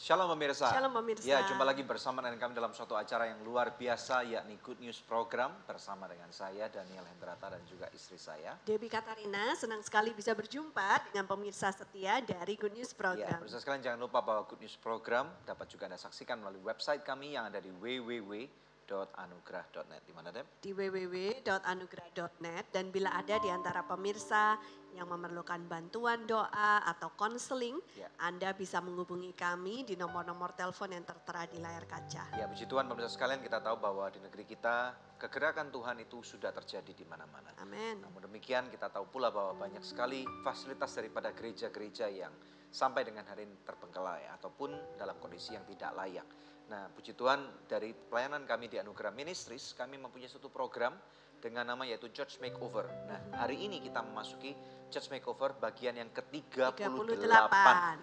Shalom pemirsa. Shalom pemirsa. Ya, jumpa lagi bersama dengan kami dalam suatu acara yang luar biasa, yakni Good News Program bersama dengan saya Daniel Hendrata dan juga istri saya Debbie Katarina, senang sekali bisa berjumpa dengan pemirsa setia dari Good News Ya, Program. pemirsa sekalian jangan lupa bahwa Good News Program dapat juga Anda saksikan melalui website kami yang ada di www.anugrah.net. Di mana, Deb? Di www.anugrah.net, dan bila ada di antara pemirsa yang memerlukan bantuan doa atau konseling, Ya. Anda bisa menghubungi kami di nomor-nomor telepon yang tertera di layar kaca. Ya, puji Tuhan pemirsa sekalian, kita tahu bahwa di negeri kita kegerakan Tuhan itu sudah terjadi di mana-mana. Amin. Namun demikian kita tahu pula bahwa banyak sekali fasilitas daripada gereja-gereja yang sampai dengan hari ini terbengkalai ataupun dalam kondisi yang tidak layak. Nah, puji Tuhan dari pelayanan kami di Anugerah Ministries, kami mempunyai suatu program dengan nama yaitu Church Makeover. Nah, hari ini kita memasuki Church Makeover bagian yang ke-38.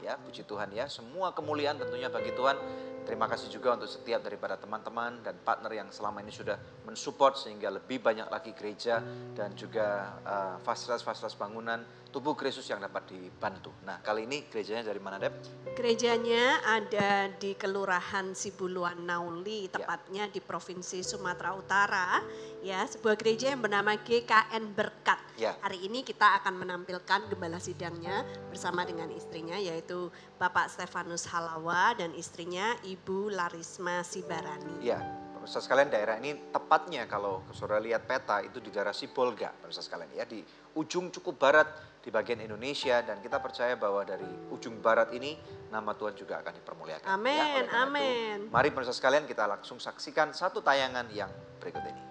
Ya, puji Tuhan ya. Semua kemuliaan tentunya bagi Tuhan. Terima kasih juga untuk setiap daripada teman-teman dan partner yang selama ini sudah mensupport sehingga lebih banyak lagi gereja dan juga fasilitas-fasilitas bangunan tubuh Kristus yang dapat dibantu. Nah, kali ini gerejanya dari mana, Deb? Gerejanya ada di Kelurahan Sibuluan Nauli, tepatnya di Provinsi Sumatera Utara. Ya, sebuah gereja yang bernama GKN Berkat. Ya. Hari ini kita akan menampilkan gembala sidangnya bersama dengan istrinya, yaitu Bapak Stefanus Halawa dan istrinya Ibu Larisma Sibarani. Ya, pemirsa sekalian, daerah ini tepatnya kalau saudara lihat peta itu di daerah Sibolga, pemirsa sekalian ya, di ujung cukup barat di bagian Indonesia, dan kita percaya bahwa dari ujung barat ini nama Tuhan juga akan dipermuliakan. Amin, ya, oleh karena amin. itu, mari pemirsa sekalian kita langsung saksikan satu tayangan yang berikut ini.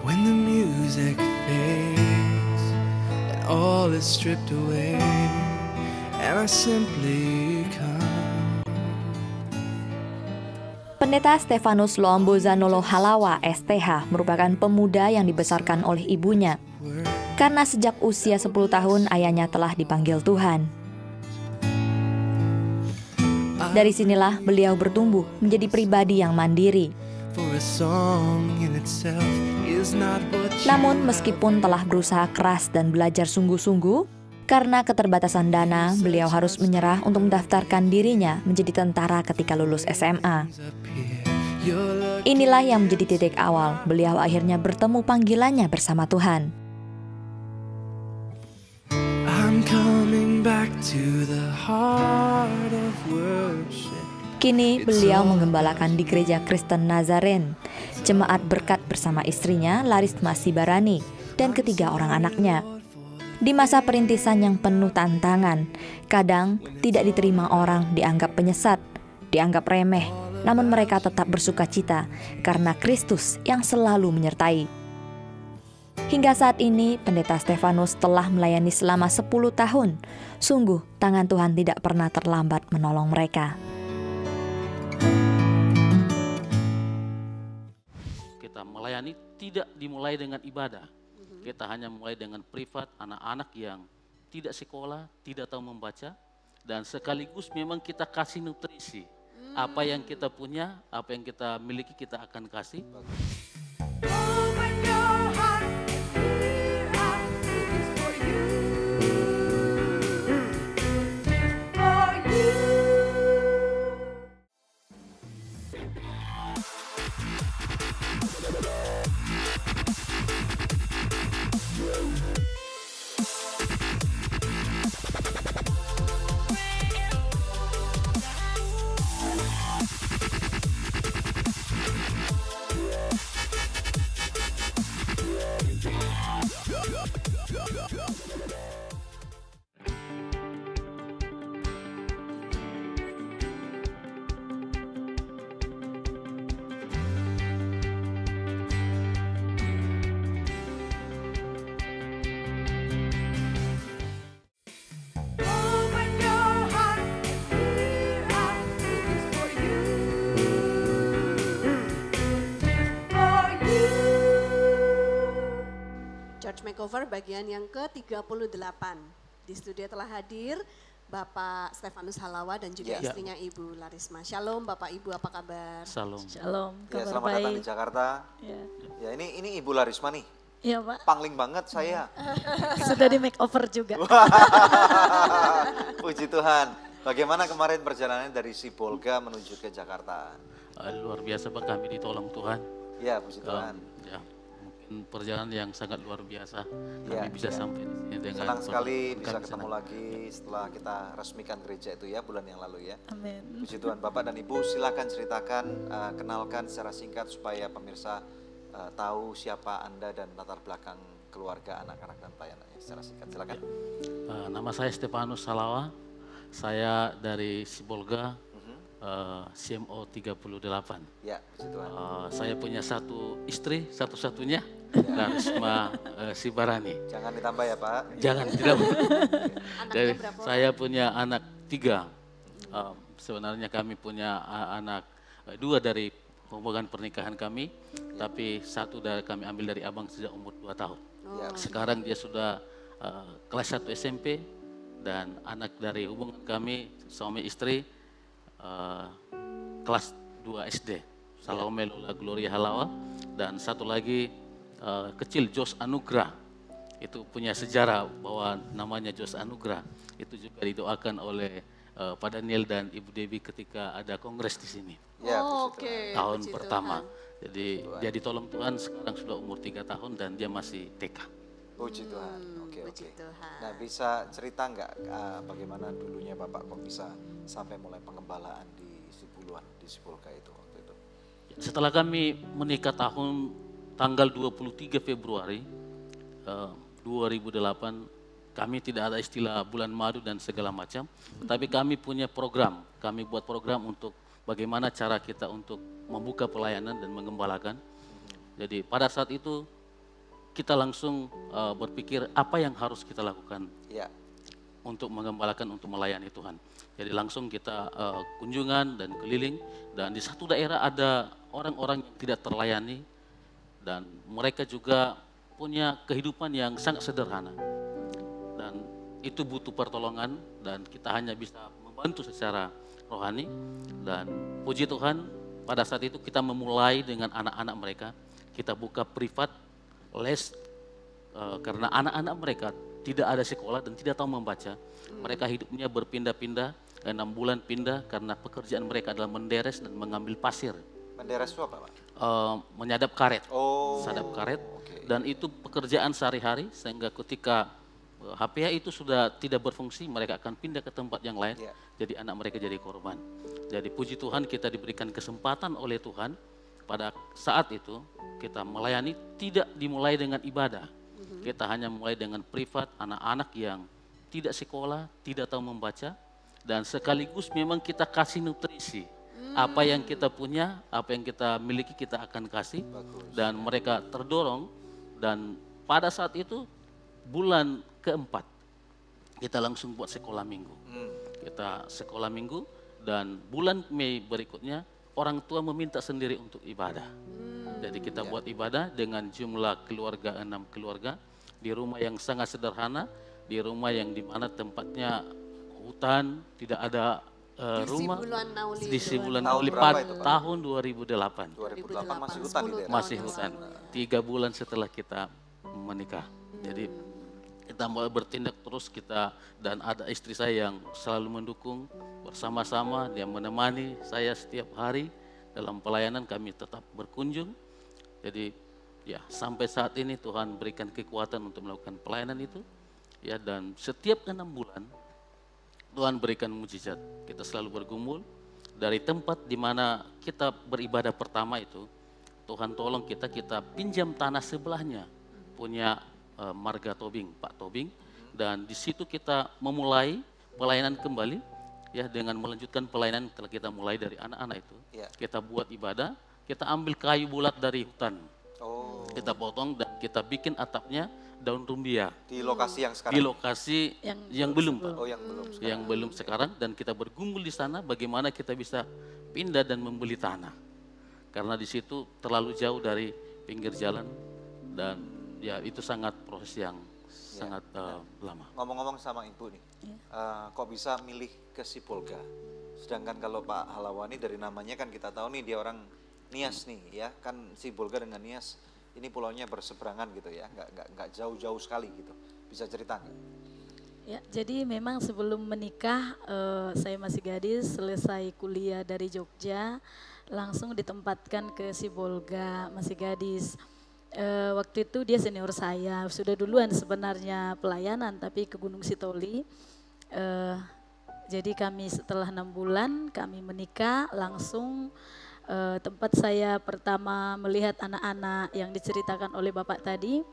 When the music fades and all is stripped away and I simply come. Pendeta Stefanus Loambozanolo Halawa STH merupakan pemuda yang dibesarkan oleh ibunya. Karena sejak usia 10 tahun ayahnya telah dipanggil Tuhan. Dari sinilah beliau bertumbuh menjadi pribadi yang mandiri. Namun meskipun telah berusaha keras dan belajar sungguh-sungguh, karena keterbatasan dana, beliau harus menyerah untuk mendaftarkan dirinya menjadi tentara ketika lulus SMA. Inilah yang menjadi titik awal beliau akhirnya bertemu panggilannya bersama Tuhan. I'm coming back to the heart of worship. Kini beliau menggembalakan di Gereja Kristen Nazaren, Jemaat Berkat bersama istrinya Larisma Sibarani dan ketiga orang anaknya. Di masa perintisan yang penuh tantangan, kadang tidak diterima orang, dianggap penyesat, dianggap remeh, namun mereka tetap bersuka cita karena Kristus yang selalu menyertai. Hingga saat ini, Pendeta Stefanus telah melayani selama 10 tahun. Sungguh, tangan Tuhan tidak pernah terlambat menolong mereka. Kita melayani tidak dimulai dengan ibadah. Kita hanya mulai dengan privat, anak-anak yang tidak sekolah, tidak tahu membaca, dan sekaligus memang kita kasih nutrisi. Apa yang kita punya, apa yang kita miliki kita akan kasih. Church Makeover bagian yang ke-38. Di studio telah hadir Bapak Stefanus Halawa dan juga istrinya Ibu Larisma. Shalom Bapak Ibu, apa kabar? Shalom. Shalom, Ya, kabar selamat datang baik. di Jakarta. Ya. Ya, ini Ibu Larisma nih. Iya Pak, Pangling banget saya. sudah di make over juga. Puji Tuhan. Bagaimana kemarin perjalanan dari Sibolga menuju ke Jakarta? Luar biasa Pak, kami ditolong Tuhan. Ya, puji Tuhan. Ya, mungkin perjalanan yang sangat luar biasa. Kami Ya, bisa sampai di sini dengan Senang sekali bisa kami ketemu senang. lagi setelah kita resmikan gereja itu ya bulan yang lalu ya. Amin. Puji Tuhan, Bapak dan Ibu silakan ceritakan, kenalkan secara singkat supaya pemirsa tahu siapa Anda dan latar belakang keluarga, anak-anak dan pelayanannya secara singkat. Silakan. Nama saya Stefanus Salawa. Saya dari Sibolga, CMO 38. Ya, puji Tuhan. Saya punya satu istri, satu-satunya, Larisma Sibarani. Jangan ditambah ya Pak. Jangan, tidak. Anaknya Dari berapa? saya punya anak 3. Sebenarnya kami punya anak 2 dari hubungan pernikahan kami, tapi 1 dari kami ambil dari abang sejak umur 2 tahun. Ya, Sekarang dia sudah kelas 1 SMP, dan anak dari hubungan kami suami istri kelas 2 SD. Salome Lola Gloria Halawa, dan satu lagi kecil Jos Anugrah. Itu punya sejarah bahwa namanya Jos Anugrah. Itu juga didoakan oleh Pak Daniel dan Ibu Dewi ketika ada kongres di sini ya, Oh, puji oke. Tuhan. tahun Puji pertama. Tuhan. Jadi dia ditolong Tuhan, sekarang sudah umur 3 tahun dan dia masih TK. Puji Tuhan. Oke, puji oke. Tuhan. Nah, bisa cerita nggak bagaimana dulunya Bapak kok bisa sampai mulai pengembalaan di Sibuluan, di Sibolga itu waktu itu? Setelah kami menikah tanggal 23 Februari 2008, kami tidak ada istilah bulan madu dan segala macam, tapi kami punya program, kami buat program untuk bagaimana cara kita untuk membuka pelayanan dan mengembalakan. Jadi pada saat itu kita langsung berpikir apa yang harus kita lakukan Ya, untuk mengembalakan, untuk melayani Tuhan. Jadi langsung kita kunjungan dan keliling, dan di satu daerah ada orang-orang yang tidak terlayani, dan mereka juga punya kehidupan yang sangat sederhana. Dan itu butuh pertolongan, dan kita hanya bisa membantu secara rohani. Dan puji Tuhan, pada saat itu kita memulai dengan anak-anak mereka, kita buka privat les, karena anak-anak mereka tidak ada sekolah dan tidak tahu membaca. Mereka hidupnya berpindah-pindah, 6 bulan pindah karena pekerjaan mereka adalah menderes dan mengambil pasir. menderes itu apa Pak? Menyadap karet, Oh, sadap karet, oke. dan itu pekerjaan sehari-hari, sehingga ketika HPH itu sudah tidak berfungsi, mereka akan pindah ke tempat yang lain, Ya. jadi anak mereka jadi korban. Jadi puji Tuhan kita diberikan kesempatan oleh Tuhan, pada saat itu kita melayani tidak dimulai dengan ibadah, kita hanya mulai dengan privat, anak-anak yang tidak sekolah, tidak tahu membaca, dan sekaligus memang kita kasih nutrisi. Apa yang kita punya, apa yang kita miliki kita akan kasih. Dan mereka terdorong, dan pada saat itu bulan keempat kita langsung buat sekolah minggu. Kita sekolah minggu, dan bulan Mei berikutnya orang tua meminta sendiri untuk ibadah. Jadi kita buat ibadah dengan jumlah keluarga 6 keluarga di rumah yang sangat sederhana, di rumah yang dimana tempatnya hutan, tidak ada rumah. Sibulan Nauli Di itu. Sibulan Tahun Nauli berapa itu, Pak? tahun 2008. 2008 masih hutan di 10 daerah. Masih tahun hutan. yang lalu. 3 bulan setelah kita menikah. Jadi kita mulai bertindak terus kita, dan ada istri saya yang selalu mendukung, bersama-sama dia menemani saya setiap hari dalam pelayanan, kami tetap berkunjung. Jadi ya sampai saat ini Tuhan berikan kekuatan untuk melakukan pelayanan itu. Ya, dan setiap 6 bulan Tuhan berikan mujizat. Kita selalu bergumul dari tempat di mana kita beribadah pertama itu. Tuhan tolong kita pinjam tanah sebelahnya, punya Marga Tobing, Pak Tobing, dan di situ kita memulai pelayanan kembali, ya, dengan melanjutkan pelayanan setelah kita mulai dari anak-anak itu. Ya. Kita buat ibadah, kita ambil kayu bulat dari hutan, Oh, kita potong dan kita bikin atapnya daun rumbia di lokasi yang di sekarang. lokasi yang belum, Pak. Oh, yang belum sekarang. Yang belum sekarang, dan kita bergumul di sana bagaimana kita bisa pindah dan membeli tanah. Karena di situ terlalu jauh dari pinggir jalan, dan ya itu sangat proses yang sangat lama. Ngomong-ngomong sama Ibu nih, kok bisa milih ke Sibolga? Sedangkan kalau Pak Halawani dari namanya kan kita tahu nih dia orang Nias nih ya, kan Sibolga dengan Nias ini pulaunya berseberangan gitu ya, nggak jauh-jauh sekali gitu. Bisa cerita nggak? Ya, jadi memang sebelum menikah saya masih gadis, selesai kuliah dari Jogja, langsung ditempatkan ke Sibolga, masih gadis. Waktu itu dia senior saya, sudah duluan sebenarnya pelayanan tapi ke Gunung Sitoli. Jadi kami setelah 6 bulan kami menikah langsung tempat saya pertama melihat anak-anak yang diceritakan oleh Bapak tadi.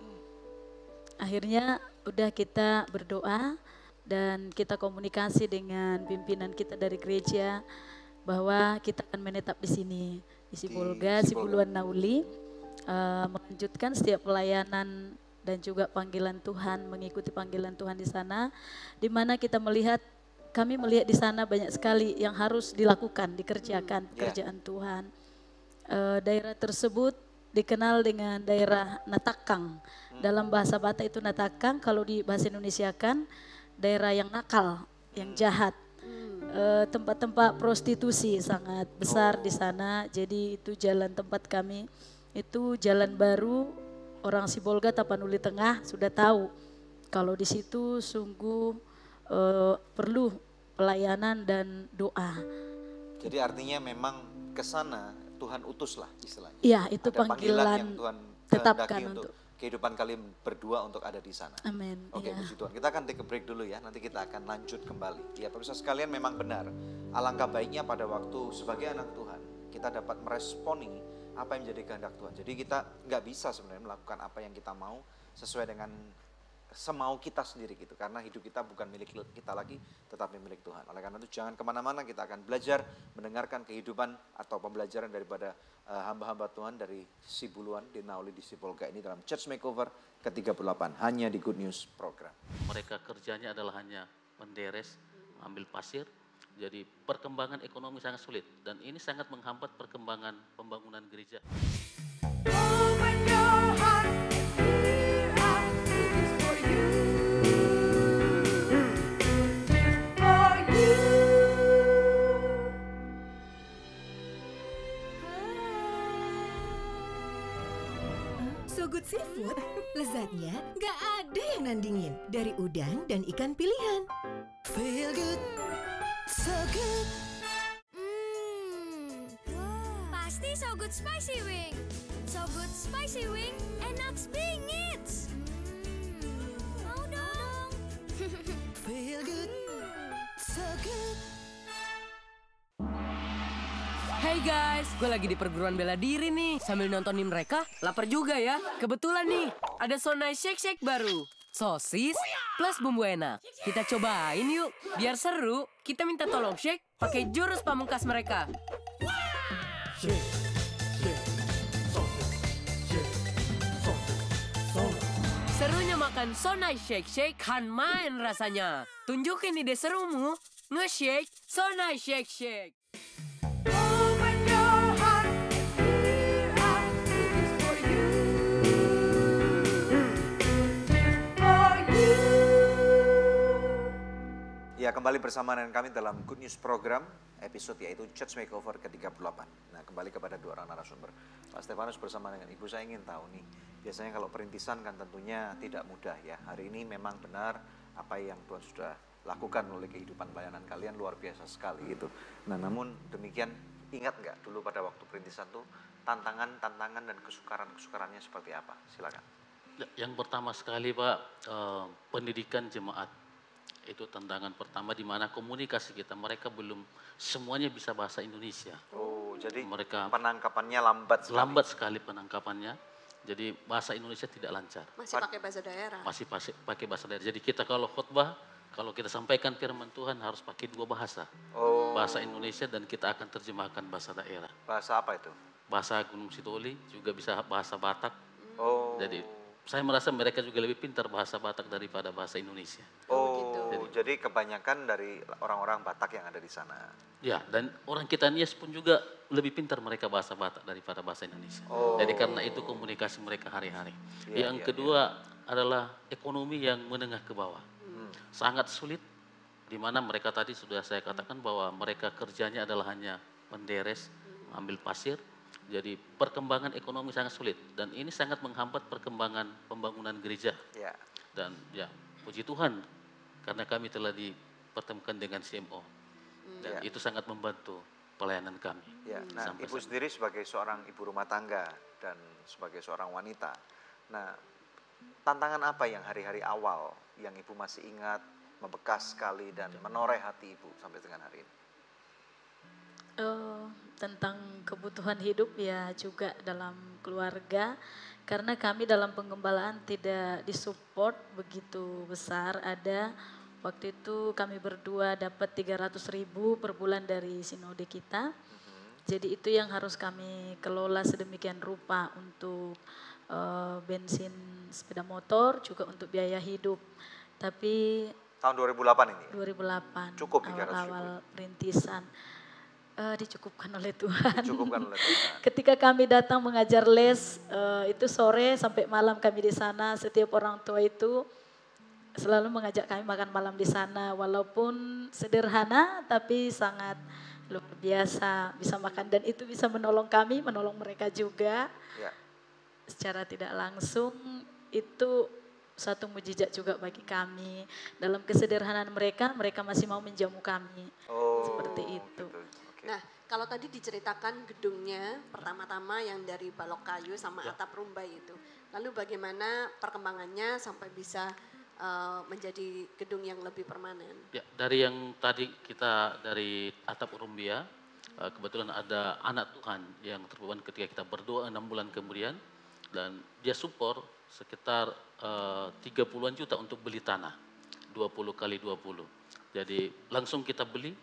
Akhirnya udah kita berdoa dan kita komunikasi dengan pimpinan kita dari gereja bahwa kita akan menetap di sini di Sibolga, Sibuluan Nauli, melanjutkan setiap pelayanan dan juga panggilan Tuhan, mengikuti panggilan Tuhan di sana, di mana kami melihat di sana banyak sekali yang harus dilakukan, dikerjakan pekerjaan Tuhan. Daerah tersebut dikenal dengan daerah Natakang. Dalam bahasa Batak itu Natakang, kalau di bahasa Indonesia kan daerah yang nakal, yang jahat. Tempat-tempat prostitusi sangat besar di sana. Jadi itu jalan tempat kami, itu jalan baru orang Sibolga Tapanuli Tengah sudah tahu kalau di situ sungguh perlu pelayanan dan doa. Jadi artinya memang ke sana Tuhan utus lah istilahnya. Iya, itu ada panggilan yang Tuhan tetapkan untuk kehidupan kalian berdua untuk ada di sana. Amin. Oke, ya. puji Tuhan. Kita akan take a break dulu ya. Nanti kita akan lanjut kembali. Ya, pemirsa sekalian, memang benar. Alangkah baiknya pada waktu sebagai anak Tuhan kita dapat meresponi apa yang menjadi kehendak Tuhan. Jadi kita nggak bisa sebenarnya melakukan apa yang kita mau sesuai dengan semau kita sendiri gitu, karena hidup kita bukan milik kita lagi tetapi milik Tuhan. Oleh karena itu jangan kemana-mana, kita akan belajar mendengarkan kehidupan atau pembelajaran daripada hamba-hamba Tuhan dari Sibuluan di Nauli di Sibolga ini dalam Church Makeover ke-38 hanya di Good News Program. Mereka kerjanya adalah hanya menderes, ambil pasir, jadi perkembangan ekonomi sangat sulit dan ini sangat menghambat perkembangan pembangunan gereja. Open your heart, here are cookies for you. For you. So Good Seafood, lezatnya gak ada yang nandingin. Dari udang dan ikan pilihan. Feel good, so good. Pasti So Good Spicy Wing. So Good Spicy Wing, enak bingit. Mau dong. Feel good, so good. Hey guys, gue lagi di perguruan bela diri nih. Sambil nontonin mereka, lapar juga ya. Kebetulan nih, ada Sonai Shake Shake baru. Sosis plus bumbu enak. Kita cobain yuk. Biar seru, kita minta tolong shake pakai jurus pamungkas mereka. Serunya makan Sonai Shake Shake kan main rasanya. Tunjukin ide serumu, nge-shake Sonai Shake Shake. Open your heart, here are cookies for you. For you. Ya, kembali bersama dengan kami dalam Good News Program episode yaitu Church Makeover ke-38. Nah, kembali kepada dua orang narasumber. Pak Stefanus bersama dengan Ibu, saya ingin tahu nih, biasanya kalau perintisan kan tentunya tidak mudah ya. Hari ini memang benar apa yang Tuhan sudah lakukan oleh kehidupan pelayanan kalian luar biasa sekali gitu. Nah, namun demikian ingat nggak dulu pada waktu perintisan tuh tantangan dan kesukarannya seperti apa? Silakan. Yang pertama sekali Pak, pendidikan jemaat. Itu tantangan pertama di mana komunikasi kita, mereka belum semuanya bisa bahasa Indonesia. Oh, jadi mereka penangkapannya lambat sekali. Lambat sekali penangkapannya. Jadi bahasa Indonesia tidak lancar. Masih pakai bahasa daerah. Masih pakai bahasa daerah. Jadi kita kalau khotbah, kalau kita sampaikan firman Tuhan harus pakai dua bahasa. Oh. Bahasa Indonesia dan kita akan terjemahkan bahasa daerah. Bahasa apa itu? Bahasa Gunung Sitoli, juga bisa bahasa Batak. Oh. Jadi saya merasa mereka juga lebih pintar bahasa Batak daripada bahasa Indonesia. Oh, jadi kebanyakan dari orang-orang Batak yang ada di sana. Ya, dan orang kita Nias pun juga lebih pintar mereka bahasa Batak daripada bahasa Indonesia. Oh. Jadi karena itu komunikasi mereka hari-hari. Ya, Yang kedua adalah ekonomi yang menengah ke bawah. Sangat sulit, di mana mereka tadi sudah saya katakan bahwa mereka kerjanya adalah hanya menderes, ambil pasir. Jadi perkembangan ekonomi sangat sulit dan ini sangat menghambat perkembangan pembangunan gereja. Ya. Dan ya puji Tuhan karena kami telah dipertemukan dengan CMO dan Ya. itu sangat membantu pelayanan kami. Ya, nah Sampai Ibu saat sendiri sebagai seorang ibu rumah tangga dan sebagai seorang wanita, nah tantangan apa yang hari-hari awal yang Ibu masih ingat, membekas sekali dan menoreh hati Ibu sampai dengan hari ini? Tentang kebutuhan hidup ya juga dalam keluarga, karena kami dalam penggembalaan tidak disupport begitu besar. Ada waktu itu kami berdua dapat 300.000 per bulan dari sinode kita. Jadi itu yang harus kami kelola sedemikian rupa untuk bensin sepeda motor, juga untuk biaya hidup. Tapi Tahun 2008 ini? 2008 Cukup 300.000? awal-awal perintisan dicukupkan oleh Tuhan. Dicukupkan oleh Tuhan. Ketika kami datang mengajar les, itu sore sampai malam kami di sana. Setiap orang tua itu selalu mengajak kami makan malam di sana. Walaupun sederhana tapi sangat luar biasa bisa makan. Dan itu bisa menolong kami, menolong mereka juga. Ya. Secara tidak langsung itu satu mujizat juga bagi kami. Dalam kesederhanaan mereka, mereka masih mau menjamu kami. Seperti itu. Gitu. Oke. Nah, kalau tadi diceritakan gedungnya pertama-tama yang dari balok kayu sama atap rumbai itu. Lalu bagaimana perkembangannya sampai bisa menjadi gedung yang lebih permanen? Ya, dari yang tadi kita dari atap Urumbia, kebetulan ada anak Tuhan yang terbeban ketika kita berdoa 6 bulan kemudian, dan dia support sekitar 30-an juta untuk beli tanah, 20 kali 20. Jadi langsung kita beli,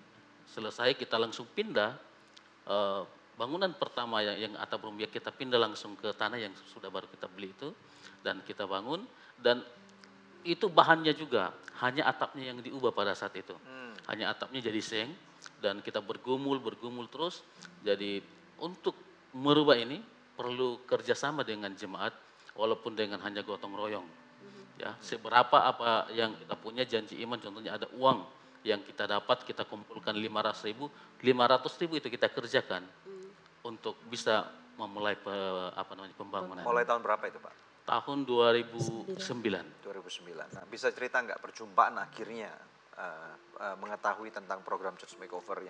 selesai kita langsung pindah, bangunan pertama yang atap Urumbia kita pindah langsung ke tanah yang sudah baru kita beli itu, dan kita bangun, dan itu bahannya juga hanya atapnya yang diubah pada saat itu. Hanya atapnya jadi seng dan kita bergumul terus. Jadi untuk merubah ini perlu kerjasama dengan jemaat walaupun dengan hanya gotong royong. Ya, seberapa apa yang kita punya janji iman, contohnya ada uang yang kita dapat, kita kumpulkan 500.000 itu kita kerjakan untuk bisa memulai pembangunan. Mulai tahun berapa itu Pak? Tahun 2009. 2009. Nah, bisa cerita nggak perjumpaan akhirnya mengetahui tentang program Church Makeover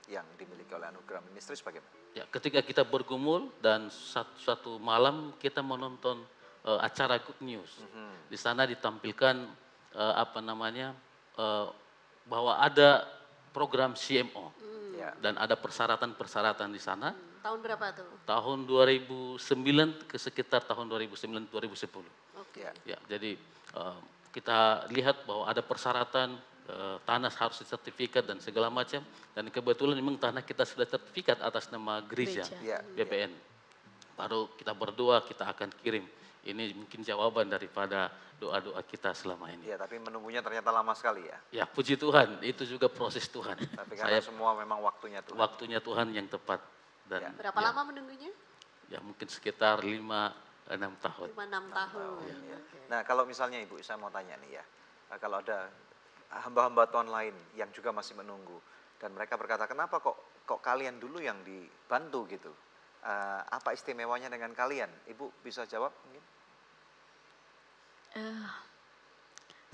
yang dimiliki oleh Anugerah Ministries bagaimana? Ya, ketika kita bergumul dan satu malam kita menonton acara Good News. Di sana ditampilkan bahwa ada program CMO dan ada persyaratan-persyaratan di sana. Tahun berapa tuh? Tahun 2009 ke sekitar tahun 2009-2010. Oke. Ya, jadi kita lihat bahwa ada persyaratan tanah harus sertifikat dan segala macam, dan kebetulan memang tanah kita sudah sertifikat atas nama gereja. BPN. Baru kita berdoa kita akan kirim. Ini mungkin jawaban daripada doa-doa kita selama ini. Ya, tapi menunggunya ternyata lama sekali ya. Ya, puji Tuhan, itu juga proses Tuhan. Tapi karena semua memang waktunya Tuhan. Waktunya Tuhan yang tepat. Dan Berapa lama menunggunya? Ya, mungkin sekitar 5-6 tahun. 5-6 tahun. Ya. Nah, kalau misalnya Ibu, saya mau tanya nih ya. Kalau ada hamba-hamba Tuhan lain yang juga masih menunggu dan mereka berkata, "Kenapa kok kalian dulu yang dibantu gitu? Apa istimewanya dengan kalian?" Ibu bisa jawab mungkin?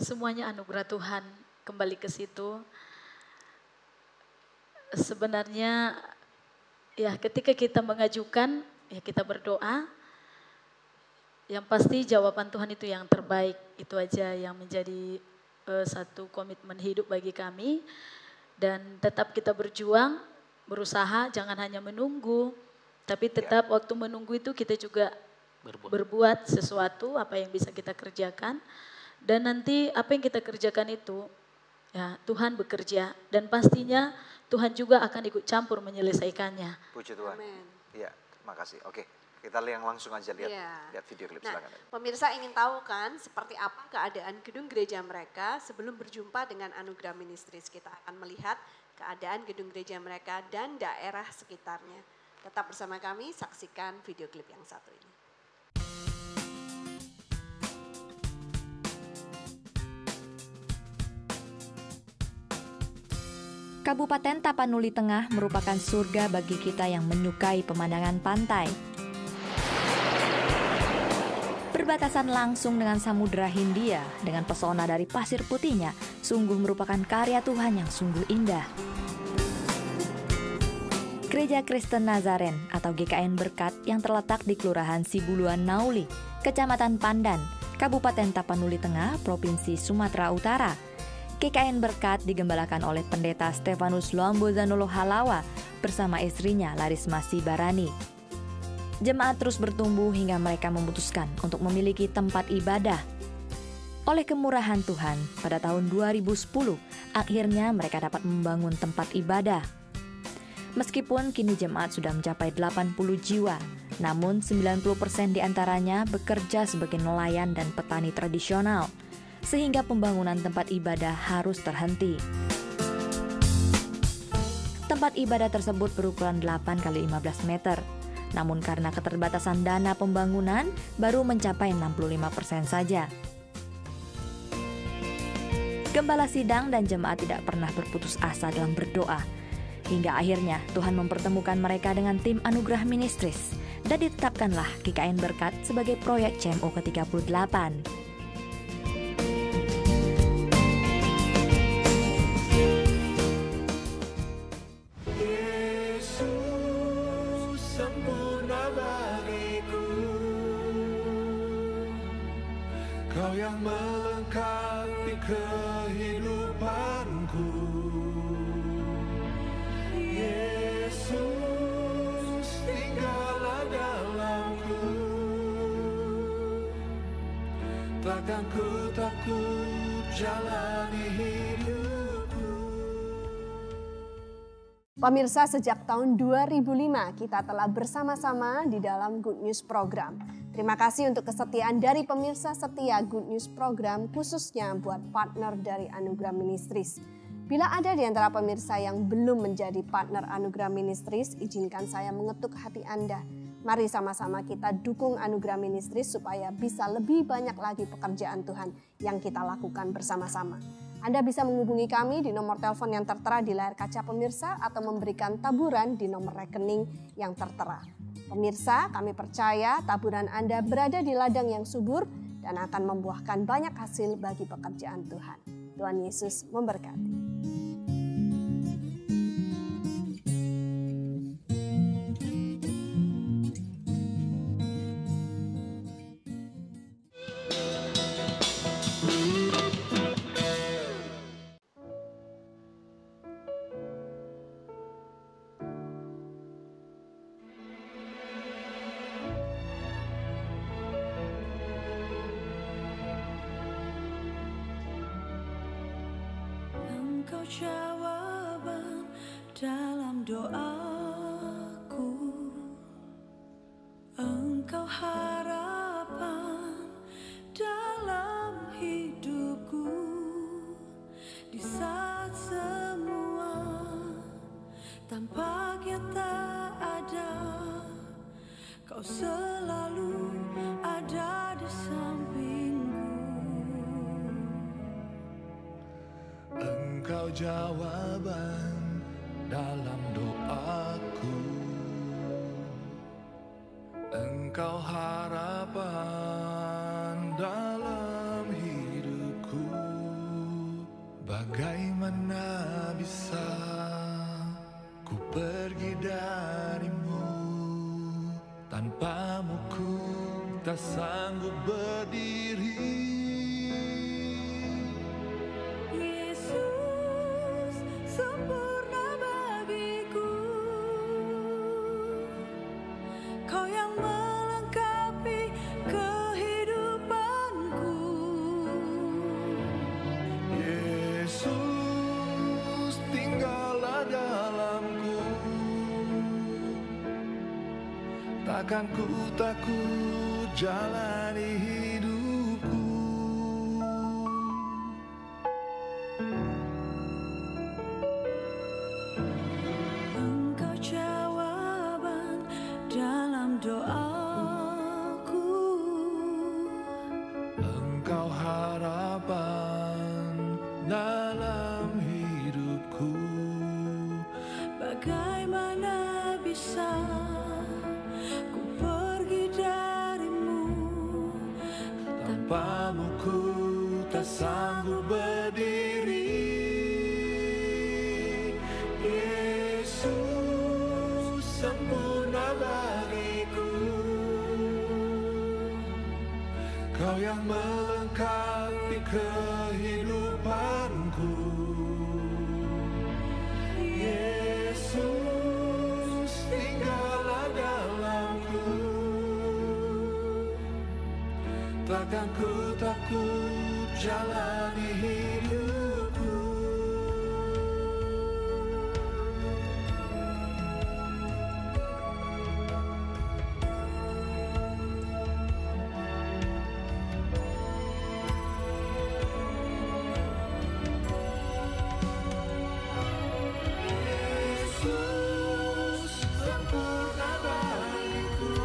Semuanya anugerah Tuhan, kembali ke situ. Sebenarnya ya ketika kita mengajukan, ya kita berdoa, yang pasti jawaban Tuhan itu yang terbaik. Itu aja yang menjadi satu komitmen hidup bagi kami. Dan tetap kita berjuang, berusaha, jangan hanya menunggu, tapi tetap waktu menunggu itu kita juga berbuat sesuatu apa yang bisa kita kerjakan. Dan nanti apa yang kita kerjakan itu ya Tuhan bekerja dan pastinya Tuhan juga akan ikut campur menyelesaikannya. Puji Tuhan. Amin. Iya, makasih. Oke, kita langsung aja lihat video klip Nah, silakan. pemirsa ingin tahu kan seperti apa keadaan gedung gereja mereka sebelum berjumpa dengan Anugerah Ministries. Kita akan melihat keadaan gedung gereja mereka dan daerah sekitarnya. Tetap bersama kami, saksikan video klip yang satu ini. Kabupaten Tapanuli Tengah merupakan surga bagi kita yang menyukai pemandangan pantai. Berbatasan langsung dengan Samudra Hindia, dengan pesona dari pasir putihnya, sungguh merupakan karya Tuhan yang sungguh indah. Gereja Kristen Nazaren atau GKN Berkat yang terletak di Kelurahan Sibuluan Nauli, Kecamatan Pandan, Kabupaten Tapanuli Tengah, Provinsi Sumatera Utara. GKN Berkat digembalakan oleh Pendeta Stefanus Luambozanolo Halawa bersama istrinya Larisma Sibarani. Jemaat terus bertumbuh hingga mereka memutuskan untuk memiliki tempat ibadah. Oleh kemurahan Tuhan, pada tahun 2010, akhirnya mereka dapat membangun tempat ibadah. Meskipun kini jemaat sudah mencapai 80 jiwa, namun 90% diantaranya bekerja sebagai nelayan dan petani tradisional, sehingga pembangunan tempat ibadah harus terhenti. Tempat ibadah tersebut berukuran 8 x 15 meter. Namun karena keterbatasan dana pembangunan baru mencapai 65% saja. Gembala sidang dan jemaat tidak pernah berputus asa dalam berdoa. Hingga akhirnya Tuhan mempertemukan mereka dengan tim Anugerah Ministries dan ditetapkanlah GKN Berkat sebagai proyek CMO ke-38. Kau yang melengkapi kehidupanku, Yesus tinggallah dalamku. Takkan ku takut jalani hidupku. Pemirsa, sejak tahun 2005 kita telah bersama-sama di dalam Good News Program. Terima kasih untuk kesetiaan dari pemirsa setia Good News Program, khususnya buat partner dari Anugerah Ministries. Bila ada di antara pemirsa yang belum menjadi partner Anugerah Ministries, izinkan saya mengetuk hati Anda. Mari sama-sama kita dukung Anugerah Ministries supaya bisa lebih banyak lagi pekerjaan Tuhan yang kita lakukan bersama-sama. Anda bisa menghubungi kami di nomor telepon yang tertera di layar kaca pemirsa atau memberikan taburan di nomor rekening yang tertera. Pemirsa, kami percaya taburan Anda berada di ladang yang subur dan akan membuahkan banyak hasil bagi pekerjaan Tuhan. Tuhan Yesus memberkati. Engkau jawaban dalam doaku, Engkau harapan dalam hidupku. Di saat semua tampaknya tak ada, Kau selalu ada di sampingku. Engkau jawaban dalam doaku, Engkau harapan dalam hidupku. Bagaimana bisa ku pergi darimu, tanpamu ku tak sanggup berdiri. Sempurna bagiku, Kau yang melengkapi kehidupanku. Yesus tinggallah dalamku, takkan ku takut jalani hidupku. Engkau jawaban dalam doaku, Engkau harapan dalam hidupku. bagaimana bisa ku pergi darimu, sanggup berdiri. Yesus sempurna bagiku, Kau yang melengkapi kehidupanku. Yesus tinggallah dalamku, takkan ku takut jalani hidupku. Yesus sempurna bagiku,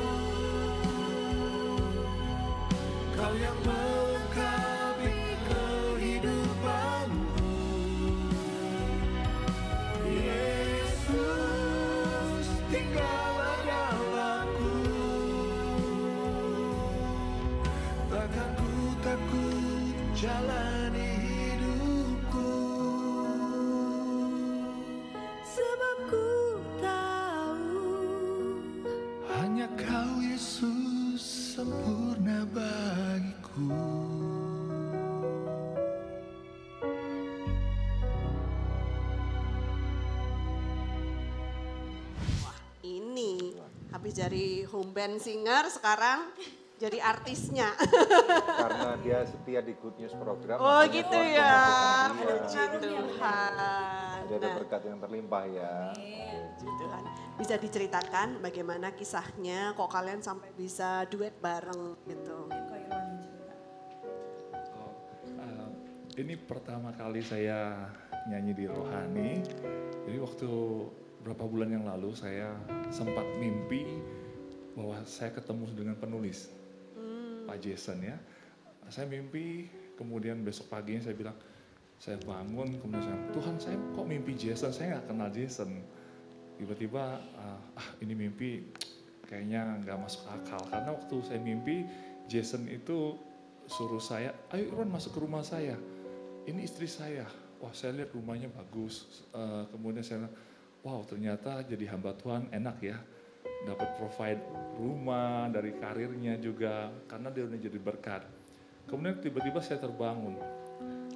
Kau yang melengkapi kehidupanku. Yesus tinggallah dalamku, takkan ku takut jalani hidupku. Sebab ku tahu Hanya Kau Yesus sempurna bagiku. Ini habis dari home band singer sekarang jadi artisnya. Karena dia setia di Good News program. Oh makanya gitu Tuhan ya. memakai Puji dia. Tuhan. Jadi ada Nah, berkat yang terlimpah ya. puji Tuhan. Bisa diceritakan bagaimana kisahnya kok kalian sampai bisa duet bareng gitu. Ini pertama kali saya nyanyi di Rohani. Jadi waktu berapa bulan yang lalu saya sempat mimpi bahwa saya ketemu dengan penulis, Pak Jason ya. Saya mimpi, kemudian besok paginya saya bilang, saya bangun, kemudian saya, Tuhan saya kok mimpi Jason, saya nggak kenal Jason. Tiba-tiba, ini mimpi kayaknya nggak masuk akal. Karena waktu saya mimpi, Jason itu suruh saya, ayo Irwan masuk ke rumah saya. Ini istri saya, wah saya lihat rumahnya bagus. Kemudian saya, wow ternyata jadi hamba Tuhan enak ya. Dapat provide rumah dari karirnya juga, karena dia udah jadi berkat. Kemudian tiba-tiba saya terbangun.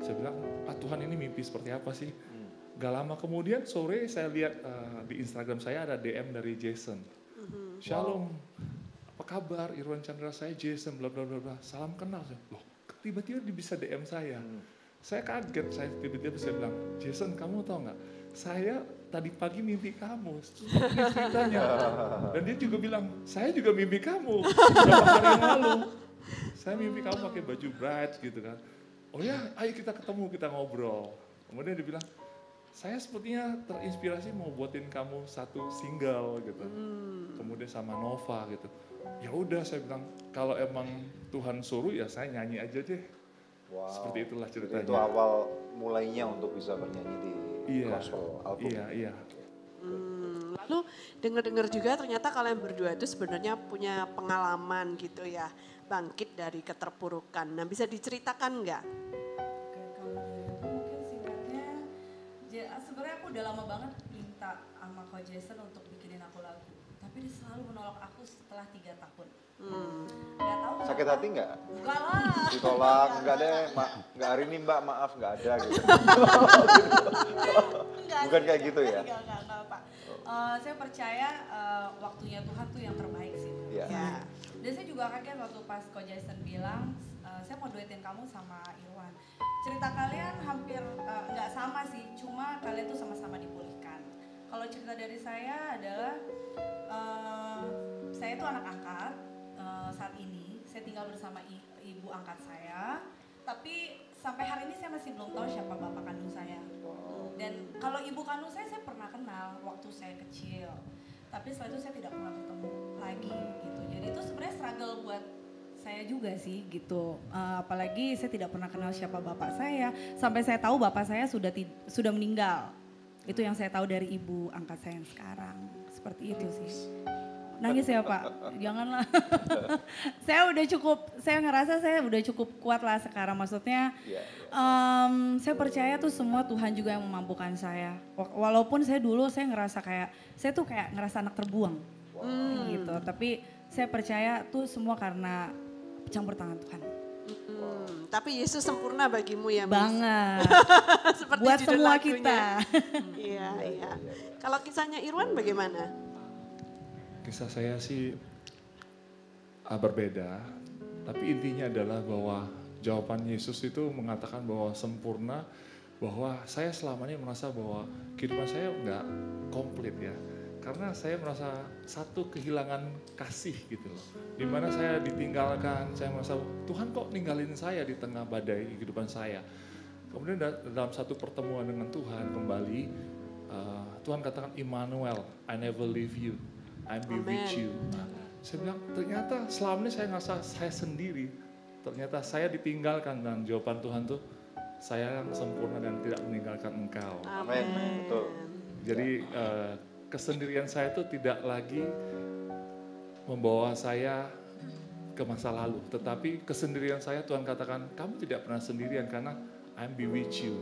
Saya bilang, Tuhan ini mimpi seperti apa sih? Gak lama kemudian sore saya lihat di Instagram saya ada DM dari Jason. Shalom, apa kabar Irwan Chandra, saya Jason, bla bla bla bla. Salam kenal. Loh, tiba-tiba dia bisa DM saya. Saya kaget, saya tiba-tiba saya bilang, Jason kamu tahu nggak? Saya tadi pagi mimpi kamu, ini ceritanya. Dan dia juga bilang, saya juga mimpi kamu beberapa hari yang lalu. Saya mimpi kamu pakai baju bright gitu kan. Oh ya, ayo kita ketemu, kita ngobrol. Kemudian dia bilang, saya sepertinya terinspirasi mau buatin kamu satu single gitu. Kemudian sama Nova gitu. Ya udah saya bilang, kalau emang Tuhan suruh ya saya nyanyi aja deh. Wow. Seperti itulah ceritanya. Itu awal mulainya untuk bisa bernyanyi di gospel album. Iya. Lalu dengar-dengar juga ternyata kalian berdua itu sebenarnya punya pengalaman gitu ya, bangkit dari keterpurukan. Nah bisa diceritakan nggak? Oke, kalau dari aku mungkin singkatnya, sebenarnya aku udah lama banget minta sama Ko Jason untuk bikinin aku lagu. Tapi dia selalu menolak aku setelah 3 tahun. Gak tahu Sakit hati nggak? Enggak lah. Ditolak, enggak deh, nggak hari ini mbak, maaf nggak ada gitu. Bukan kayak gitu ya? Enggak Pak. Saya percaya waktunya Tuhan tuh yang terbaik sih. Iya. Ya. Dan saya juga kaget waktu pas Ko Jason bilang, saya mau duetin kamu sama Irwan. Cerita kalian hampir nggak sama sih, cuma kalian tuh sama-sama dipulihkan. Kalau cerita dari saya adalah, saya tuh anak angkat saat ini. Saya tinggal bersama ibu angkat saya, tapi sampai hari ini saya masih belum tahu siapa bapak kandung saya. Dan kalau ibu kandung saya pernah kenal waktu saya kecil. Tapi setelah itu saya tidak pernah bertemu lagi gitu. Jadi itu sebenarnya struggle buat saya juga sih gitu. Apalagi saya tidak pernah kenal siapa bapak saya. Sampai saya tahu bapak saya sudah meninggal. Itu yang saya tahu dari ibu angkat saya yang sekarang. Seperti itu sih. Nangis ya Pak, janganlah. Saya ngerasa saya udah cukup kuat lah sekarang. Maksudnya saya percaya tuh semua Tuhan juga yang memampukan saya. Walaupun saya ngerasa saya tuh kayak ngerasa anak terbuang gitu. Tapi saya percaya tuh semua karena campur tangan Tuhan. Tapi Yesus sempurna bagimu ya, Miss? Banget. Seperti buat judul semua lagunya. kita. Iya. Kalau kisahnya Irwan bagaimana? Kisah saya sih berbeda, tapi intinya adalah bahwa jawaban Yesus itu mengatakan bahwa sempurna, bahwa saya selama ini merasa bahwa kehidupan saya nggak komplit ya. Karena saya merasa satu kehilangan kasih gitu loh. Dimana saya ditinggalkan, saya merasa Tuhan kok ninggalin saya di tengah badai kehidupan saya. Kemudian dalam satu pertemuan dengan Tuhan kembali, Tuhan katakan Immanuel, I never leave you, I'm be with you. Nah, saya bilang ternyata selama ini saya ngerasa saya sendiri. Ternyata saya ditinggalkan dan jawaban Tuhan tuh saya yang sempurna dan tidak meninggalkan engkau. Amin. Betul. Jadi kesendirian saya itu tidak lagi membawa saya ke masa lalu. Tetapi kesendirian saya Tuhan katakan, kamu tidak pernah sendirian karena I'm be with you.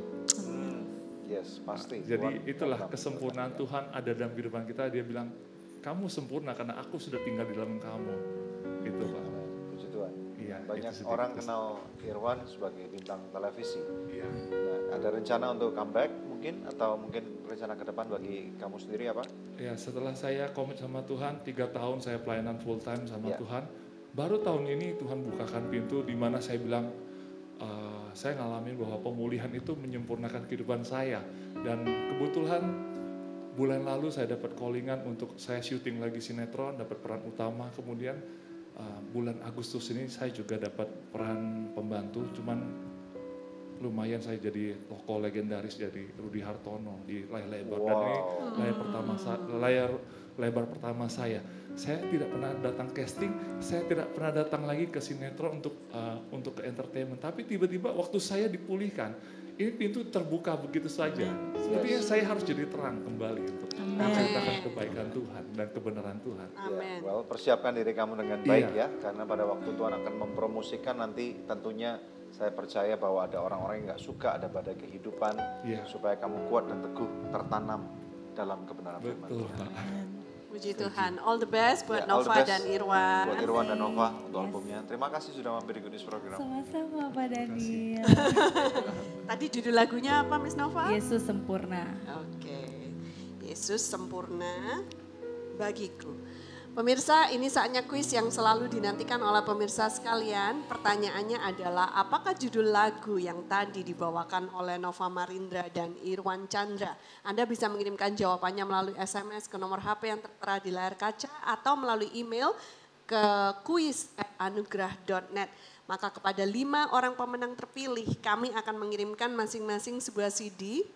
Yes, pasti. Jadi itulah kesempurnaan Tuhan ada dalam kehidupan kita. Dia bilang, kamu sempurna karena aku sudah tinggal di dalam kamu. Itu Pak. Puji Tuhan. Iya, banyak itu orang kenal Irwan sebagai bintang televisi. Iya. Nah, ada rencana untuk comeback mungkin atau mungkin rencana ke depan bagi kamu sendiri apa? Ya, setelah saya komit sama Tuhan, 3 tahun saya pelayanan full time sama Tuhan. Baru tahun ini Tuhan bukakan pintu di mana saya bilang, saya ngalamin bahwa pemulihan itu menyempurnakan kehidupan saya. Dan kebetulan bulan lalu saya dapat callingan untuk saya syuting lagi sinetron, dapat peran utama. Kemudian bulan Agustus ini saya juga dapat peran pembantu, cuman lumayan saya jadi tokoh legendaris, jadi Rudy Hartono di layar lebar. Dan ini layar lebar pertama saya. Saya tidak pernah datang casting, saya tidak pernah datang lagi ke sinetron untuk ke entertainment. Tapi tiba-tiba waktu saya dipulihkan, ini pintu terbuka begitu saja. Sepertinya saya harus jadi terang kembali untuk menceritakan kebaikan Tuhan dan kebenaran Tuhan. Amin. Well, persiapkan diri kamu dengan baik ya, karena pada waktu Tuhan akan mempromosikan nanti tentunya saya percaya bahwa ada orang-orang yang gak suka ada badai kehidupan, supaya kamu kuat dan teguh tertanam dalam kebenaran firman Tuhan. Puji Tuhan, all the best buat Nova dan Irwan. Buat Irwan dan Nova untuk albumnya. Terima kasih sudah mampir di Good News Program. Sama-sama Pak Daniel. Tadi judul lagunya apa Miss Nova? Yesus sempurna. Oke, Yesus sempurna bagiku. Pemirsa, ini saatnya kuis yang selalu dinantikan oleh pemirsa sekalian. Pertanyaannya adalah, apakah judul lagu yang tadi dibawakan oleh Nova Marindra dan Irwan Chandra? Anda bisa mengirimkan jawabannya melalui SMS ke nomor HP yang tertera di layar kaca atau melalui email ke quiz@anugerah.net. Maka kepada 5 orang pemenang terpilih, kami akan mengirimkan masing-masing sebuah CD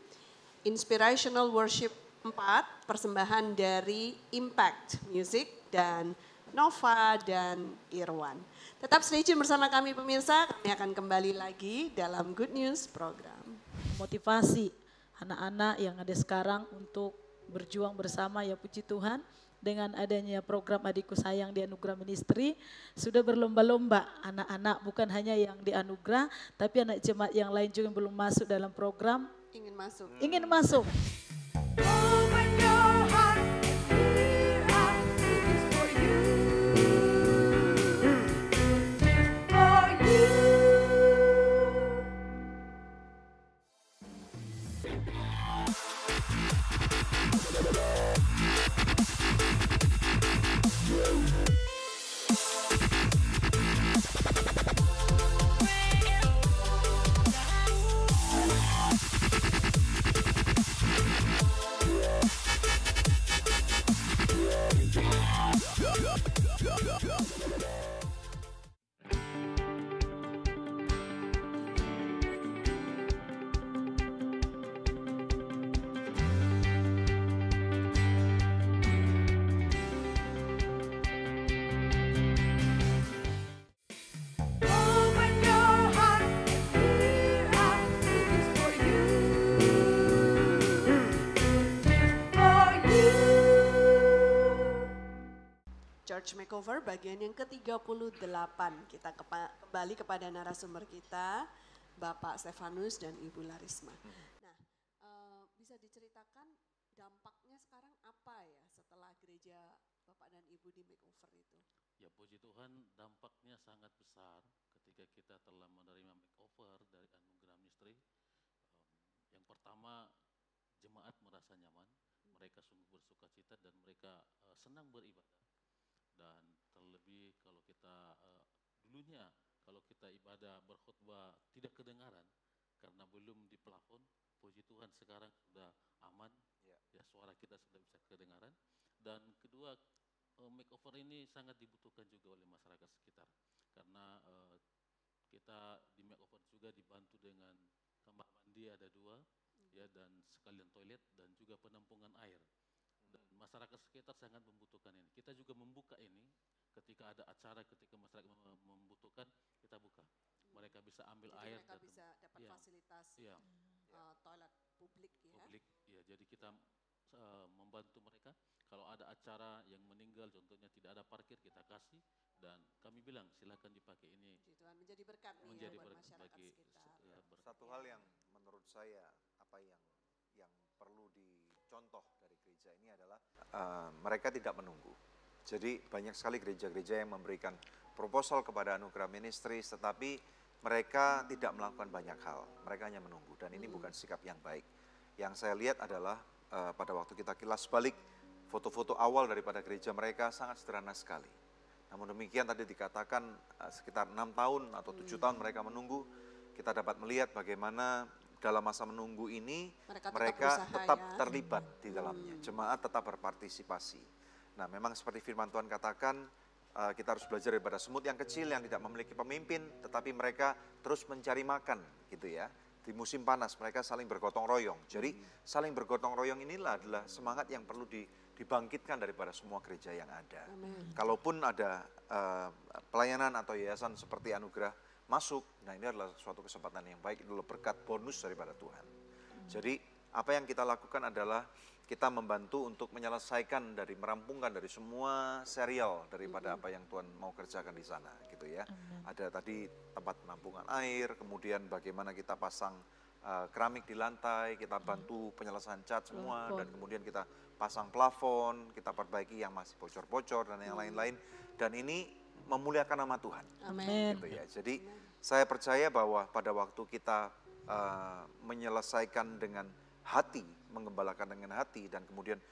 Inspirational Worship 4, persembahan dari Impact Music dan Nova dan Irwan. Tetap stay tune bersama kami pemirsa, kami akan kembali lagi dalam Good News Program. Motivasi anak-anak yang ada sekarang untuk berjuang bersama, ya puji Tuhan. Dengan adanya program Adikku Sayang di Anugerah Ministry, sudah berlomba-lomba anak-anak, bukan hanya yang di Anugerah, tapi anak jemaat yang lain juga yang belum masuk dalam program. Ingin masuk. Ingin masuk. Open your heart, here are cookies for you. For you. Makeover bagian yang ke-38. Kita kembali kepada narasumber kita, Bapak Stefanus dan Ibu Larisma. Nah, bisa diceritakan dampaknya sekarang apa ya setelah gereja Bapak dan Ibu di makeover itu? Ya puji Tuhan, dampaknya sangat besar ketika kita telah menerima makeover dari anugerah ministry. Yang pertama, jemaat merasa nyaman, mereka sungguh bersuka cita dan mereka senang beribadah. Dan terlebih kalau kita dulunya kalau kita ibadah berkhutbah tidak kedengaran karena belum di plafon, puji Tuhan sekarang sudah aman, ya suara kita sudah bisa kedengaran. Dan kedua, makeover ini sangat dibutuhkan juga oleh masyarakat sekitar karena kita di makeover juga dibantu dengan kamar mandi ada 2, ya, dan sekalian toilet dan juga penampungan air. Dan masyarakat sekitar sangat membutuhkan ini. Kita juga membuka ini ketika ada acara, ketika masyarakat membutuhkan, kita buka. Mereka bisa ambil jadi air. Mereka bisa dapat fasilitas toilet publik ya. Publik, ya. Jadi kita membantu mereka. Kalau ada acara yang meninggal, contohnya tidak ada parkir, kita kasih. Dan kami bilang silakan dipakai ini. Tuhan menjadi berkat nih menjadi buat berkat masyarakat bagi sekitar. Satu hal yang menurut saya yang perlu dicontoh dari gereja ini adalah mereka tidak menunggu. Jadi banyak sekali gereja-gereja yang memberikan proposal kepada anugerah ministry, tetapi mereka tidak melakukan banyak hal. Mereka hanya menunggu dan ini bukan sikap yang baik. Yang saya lihat adalah pada waktu kita kilas balik foto-foto awal daripada gereja mereka sangat sederhana sekali. Namun demikian tadi dikatakan sekitar 6 tahun atau 7 tahun mereka menunggu. Kita dapat melihat bagaimana dalam masa menunggu ini mereka tetap terlibat di dalamnya. Jemaat tetap berpartisipasi. Nah, memang seperti firman Tuhan katakan, kita harus belajar daripada semut yang kecil yang tidak memiliki pemimpin, tetapi mereka terus mencari makan, gitu ya. Di musim panas mereka saling bergotong royong. Jadi saling bergotong royong inilah adalah semangat yang perlu dibangkitkan daripada semua gereja yang ada. Kalaupun ada pelayanan atau yayasan seperti anugerah masuk, nah ini adalah suatu kesempatan yang baik, itu adalah berkat bonus daripada Tuhan. Jadi apa yang kita lakukan adalah kita membantu untuk menyelesaikan dari merampungkan dari semua serial daripada apa yang Tuhan mau kerjakan di sana, gitu ya. Ada tadi tempat penampungan air, kemudian bagaimana kita pasang keramik di lantai, kita bantu penyelesaian cat semua, dan kemudian kita pasang plafon, kita perbaiki yang masih bocor-bocor dan yang lain-lain. Dan ini memuliakan nama Tuhan. Amin. Gitu ya. Jadi saya percaya bahwa pada waktu kita menyelesaikan dengan hati, mengembalakan dengan hati, dan kemudian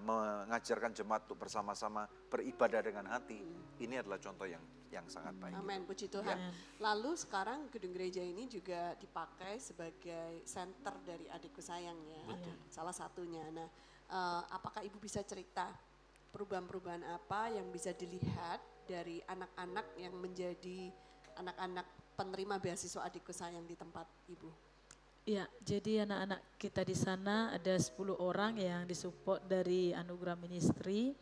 mengajarkan jemaat untuk bersama-sama beribadah dengan hati, ini adalah contoh yang sangat baik. Amin, puji Tuhan. Ya. Lalu sekarang gedung gereja ini juga dipakai sebagai center dari adikku sayang ya, salah satunya. Nah, apakah Ibu bisa cerita perubahan-perubahan apa yang bisa dilihat dari anak-anak yang menjadi anak-anak penerima beasiswa adikku sayang di tempat Ibu? Ya, jadi anak-anak kita di sana ada 10 orang yang disupport dari Anugerah Ministry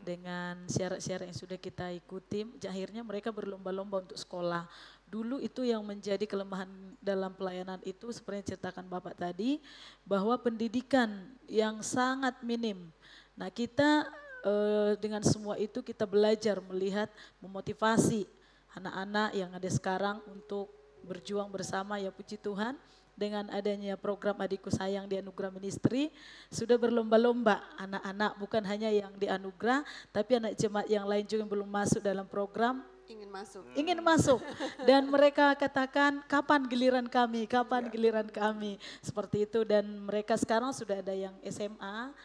dengan syarat-syarat yang sudah kita ikuti. Akhirnya mereka berlomba-lomba untuk sekolah. Dulu itu yang menjadi kelemahan dalam pelayanan itu seperti yang ceritakan Bapak tadi, bahwa pendidikan yang sangat minim. Nah, kita dengan semua itu kita belajar melihat, memotivasi anak-anak yang ada sekarang untuk berjuang bersama, ya puji Tuhan. Dengan adanya program Adikku Sayang di Anugerah Ministry, sudah berlomba-lomba anak-anak, bukan hanya yang di Anugerah, tapi anak jemaat yang lain juga yang belum masuk dalam program. Ingin masuk. Dan mereka katakan, kapan giliran kami, kapan giliran kami. Seperti itu, dan mereka sekarang sudah ada yang SMA,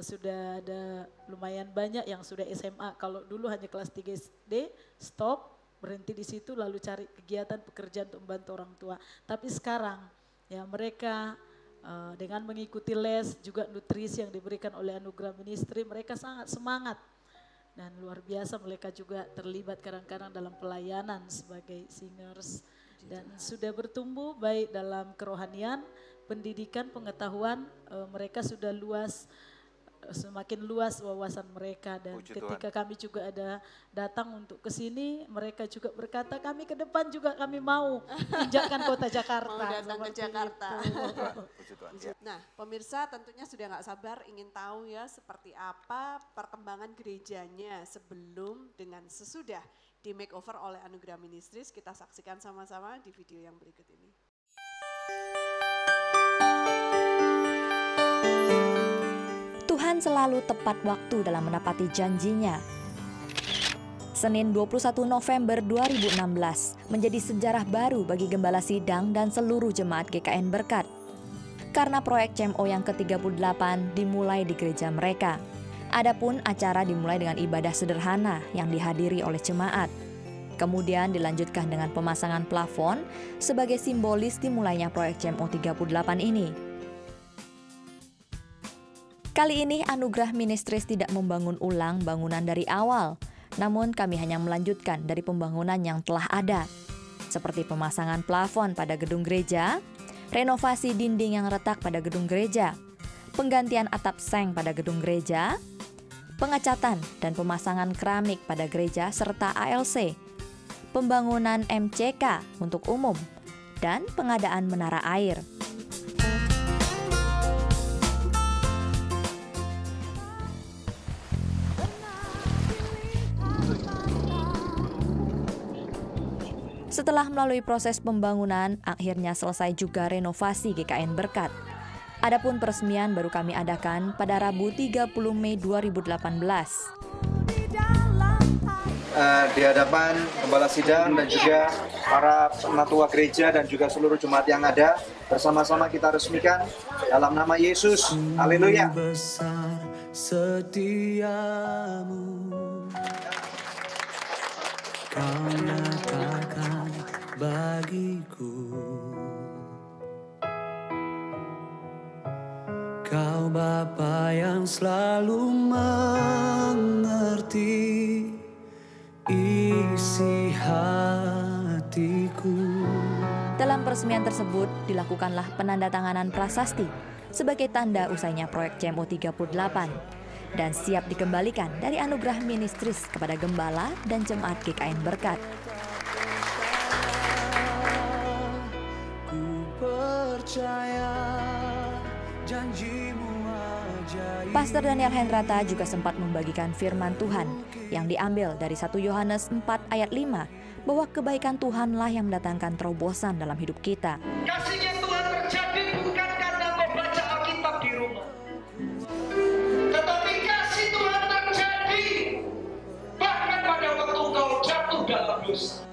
sudah ada lumayan banyak yang sudah SMA. Kalau dulu hanya kelas 3 SD, stop, berhenti di situ lalu cari kegiatan pekerjaan untuk membantu orang tua. Tapi sekarang ya mereka dengan mengikuti les juga nutrisi yang diberikan oleh Anugerah Ministry, mereka sangat semangat. Dan luar biasa mereka juga terlibat kadang-kadang dalam pelayanan sebagai singers. Dan sudah bertumbuh baik dalam kerohanian, pendidikan, pengetahuan, mereka sudah luas semakin luas wawasan mereka. Dan Puji ketika Tuhan. kami juga ada datang untuk ke sini, mereka juga berkata kami ke depan juga kami mau injakkan kota Jakarta. Mau datang ke Seperti Jakarta. itu. Puji Tuhan. Ya. Nah, pemirsa tentunya sudah nggak sabar ingin tahu ya seperti apa perkembangan gerejanya sebelum dengan sesudah di makeover oleh Anugerah Ministries. Kita saksikan sama-sama di video yang berikut ini. Tuhan selalu tepat waktu dalam menepati janjinya. Senin 21 November 2016 menjadi sejarah baru bagi Gembala Sidang dan seluruh jemaat GKN Berkat. Karena proyek CMO yang ke-38 dimulai di gereja mereka. Adapun acara dimulai dengan ibadah sederhana yang dihadiri oleh jemaat. Kemudian dilanjutkan dengan pemasangan plafon sebagai simbolis dimulainya proyek CMO 38 ini. Kali ini Anugerah Ministries tidak membangun ulang bangunan dari awal, namun kami hanya melanjutkan dari pembangunan yang telah ada, seperti pemasangan plafon pada gedung gereja, renovasi dinding yang retak pada gedung gereja, penggantian atap seng pada gedung gereja, pengecatan dan pemasangan keramik pada gereja serta ALC, pembangunan MCK untuk umum, dan pengadaan menara air. Setelah melalui proses pembangunan, akhirnya selesai juga renovasi GKN Berkat. Adapun peresmian baru kami adakan pada Rabu 30 Mei 2018. Di hadapan Gembala Sidang dan juga para penatua gereja dan juga seluruh jemaat yang ada, bersama-sama kita resmikan dalam nama Yesus. Haleluya. Besar setiamu, Kau nyatakan bagiku, Kau Bapa yang selalu mengerti isi hatiku. Dalam peresmian tersebut dilakukanlah penandatanganan prasasti sebagai tanda usainya proyek CMO 38 dan siap dikembalikan dari Anugerah Ministries kepada Gembala dan Jemaat GKN Berkat. Ku percaya janjimu ajaib. Pastor Daniel Hendrata juga sempat membagikan firman Tuhan yang diambil dari 1 Yohanes 4 ayat 5 bahwa kebaikan Tuhanlah yang mendatangkan terobosan dalam hidup kita. Kasihnya Tuhan terjadi bukan karena kau baca Alkitab di rumah, tetapi kasih Tuhan terjadi bahkan pada waktu kau jatuh dalam dosa.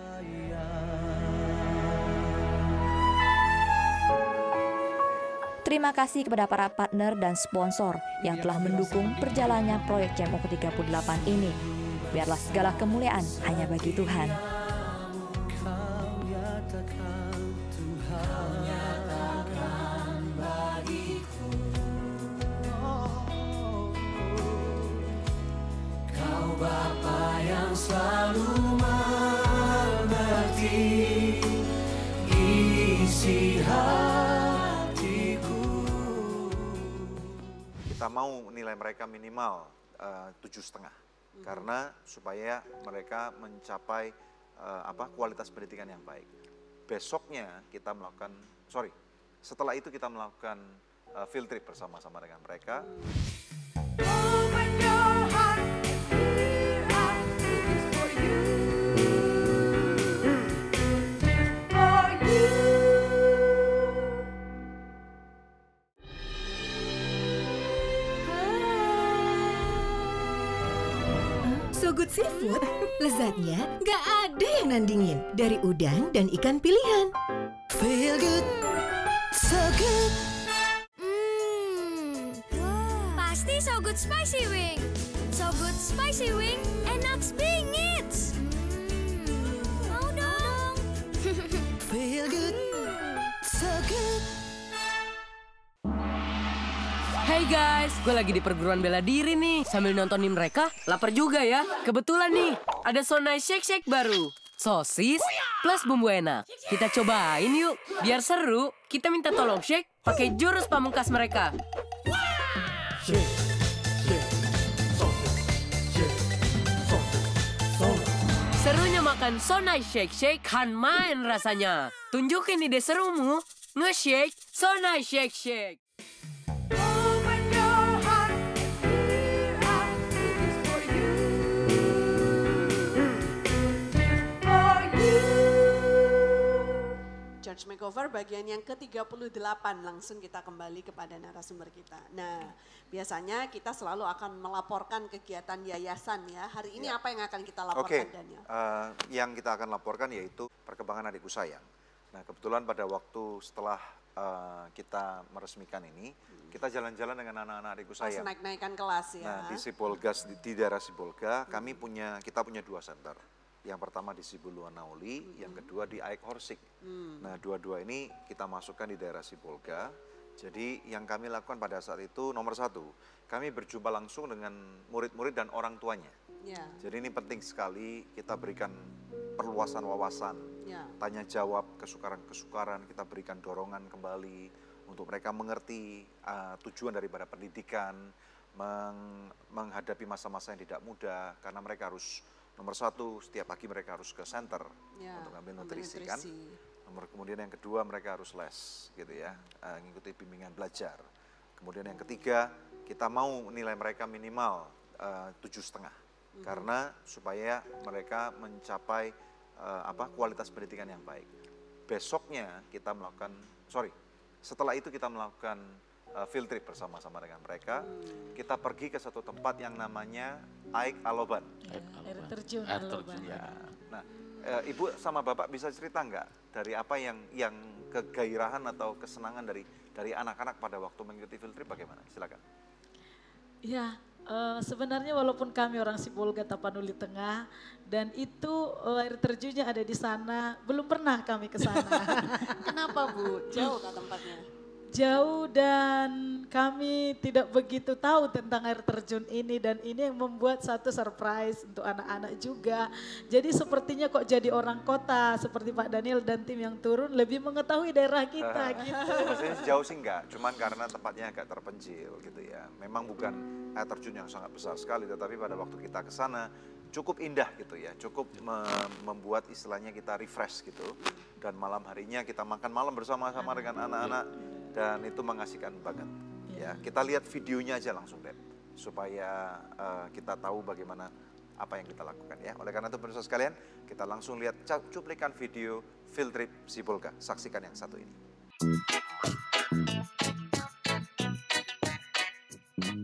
Terima kasih kepada para partner dan sponsor yang telah mendukung perjalannya proyek CMO ke-38 ini. Biarlah segala kemuliaan hanya bagi Tuhan. Kau Bapa yang selalu mengerti isi hatiku. Kita mau nilai mereka minimal 7,5 karena supaya mereka mencapai kualitas pendidikan yang baik. Besoknya kita melakukan, setelah itu kita melakukan field trip bersama-sama dengan mereka. Open your heart, here I is for you. For you. So Good Seafood, lezatnya nggak ada yang nandingin dari udang dan ikan pilihan. Feel good, so good. Pasti So Good Spicy Wing. So Good Spicy Wing, enak bingit. Mau dong. Feel good, so good. Hey guys, gue lagi di perguruan bela diri nih. Sambil nontonin mereka, lapar juga ya. Kebetulan nih, ada Sonai Shake Shake baru. Sosis plus bumbu enak. Kita cobain yuk. Biar seru, kita minta tolong Shake pakai jurus pamungkas mereka. Shake, dengan Sonai Shake Shake kan main rasanya. Tunjukin ide serumu, nge-shake Sonai Shake Shake. Open your heart, here I is for you. For you. Church Makeover bagian yang ke-38, langsung kita kembali kepada narasumber kita. Nah, biasanya kita selalu akan melaporkan kegiatan yayasan ya. Hari ini apa yang akan kita laporkan, Daniel? Yang kita akan laporkan yaitu perkembangan adikku sayang. Nah, kebetulan pada waktu setelah kita meresmikan ini, kita jalan-jalan dengan anak-anak adikku sayang. Naik-naikan kelas ya. Nah, di Sibolga, di daerah Sibolga, kita punya 2 center. Yang pertama di Sibuluan Nauli, yang kedua di Aik Horsik. Nah, dua-dua ini kita masukkan di daerah Sibolga. Jadi yang kami lakukan pada saat itu nomor 1, kami berjumpa langsung dengan murid-murid dan orang tuanya. Jadi ini penting sekali kita berikan perluasan wawasan, tanya jawab, kesukaran-kesukaran, kita berikan dorongan kembali untuk mereka mengerti tujuan daripada pendidikan, menghadapi masa-masa yang tidak mudah, karena mereka harus nomor 1, setiap pagi mereka harus ke center untuk ambil nutrisi kan. Kemudian yang kedua mereka harus les gitu ya, mengikuti bimbingan belajar. Kemudian yang ketiga kita mau nilai mereka minimal 7,5 karena supaya mereka mencapai kualitas pendidikan yang baik. Besoknya kita setelah itu kita melakukan field trip bersama-sama dengan mereka. Kita pergi ke satu tempat yang namanya Aik Aloban. Air terjun Aloban. Ya. Nah, Ibu sama Bapak bisa cerita nggak dari apa yang kegairahan atau kesenangan dari anak-anak pada waktu mengikuti field trip bagaimana? Silakan. Ya, sebenarnya walaupun kami orang Sibolga Tapanuli Tengah dan itu air terjunnya ada di sana, belum pernah kami ke sana. Kenapa Bu? Jauh kah tempatnya? Jauh dan kami tidak begitu tahu tentang air terjun ini dan ini yang membuat satu surprise untuk anak-anak juga. Jadi sepertinya kok jadi orang kota seperti Pak Daniel dan tim yang turun lebih mengetahui daerah kita gitu. Maksudnya jauh sih enggak, cuman karena tempatnya agak terpencil gitu ya. Memang bukan air terjun yang sangat besar sekali, tetapi pada waktu kita ke sana cukup indah gitu ya, cukup membuat istilahnya kita refresh gitu. Dan malam harinya kita makan malam bersama-sama dengan anak-anak dan itu mengasihkan banget. Ya, kita lihat videonya aja langsung deh, supaya kita tahu bagaimana apa yang kita lakukan ya. Oleh karena itu pemirsa sekalian, kita langsung lihat cuplikan video field trip Sibolga. Saksikan yang satu ini.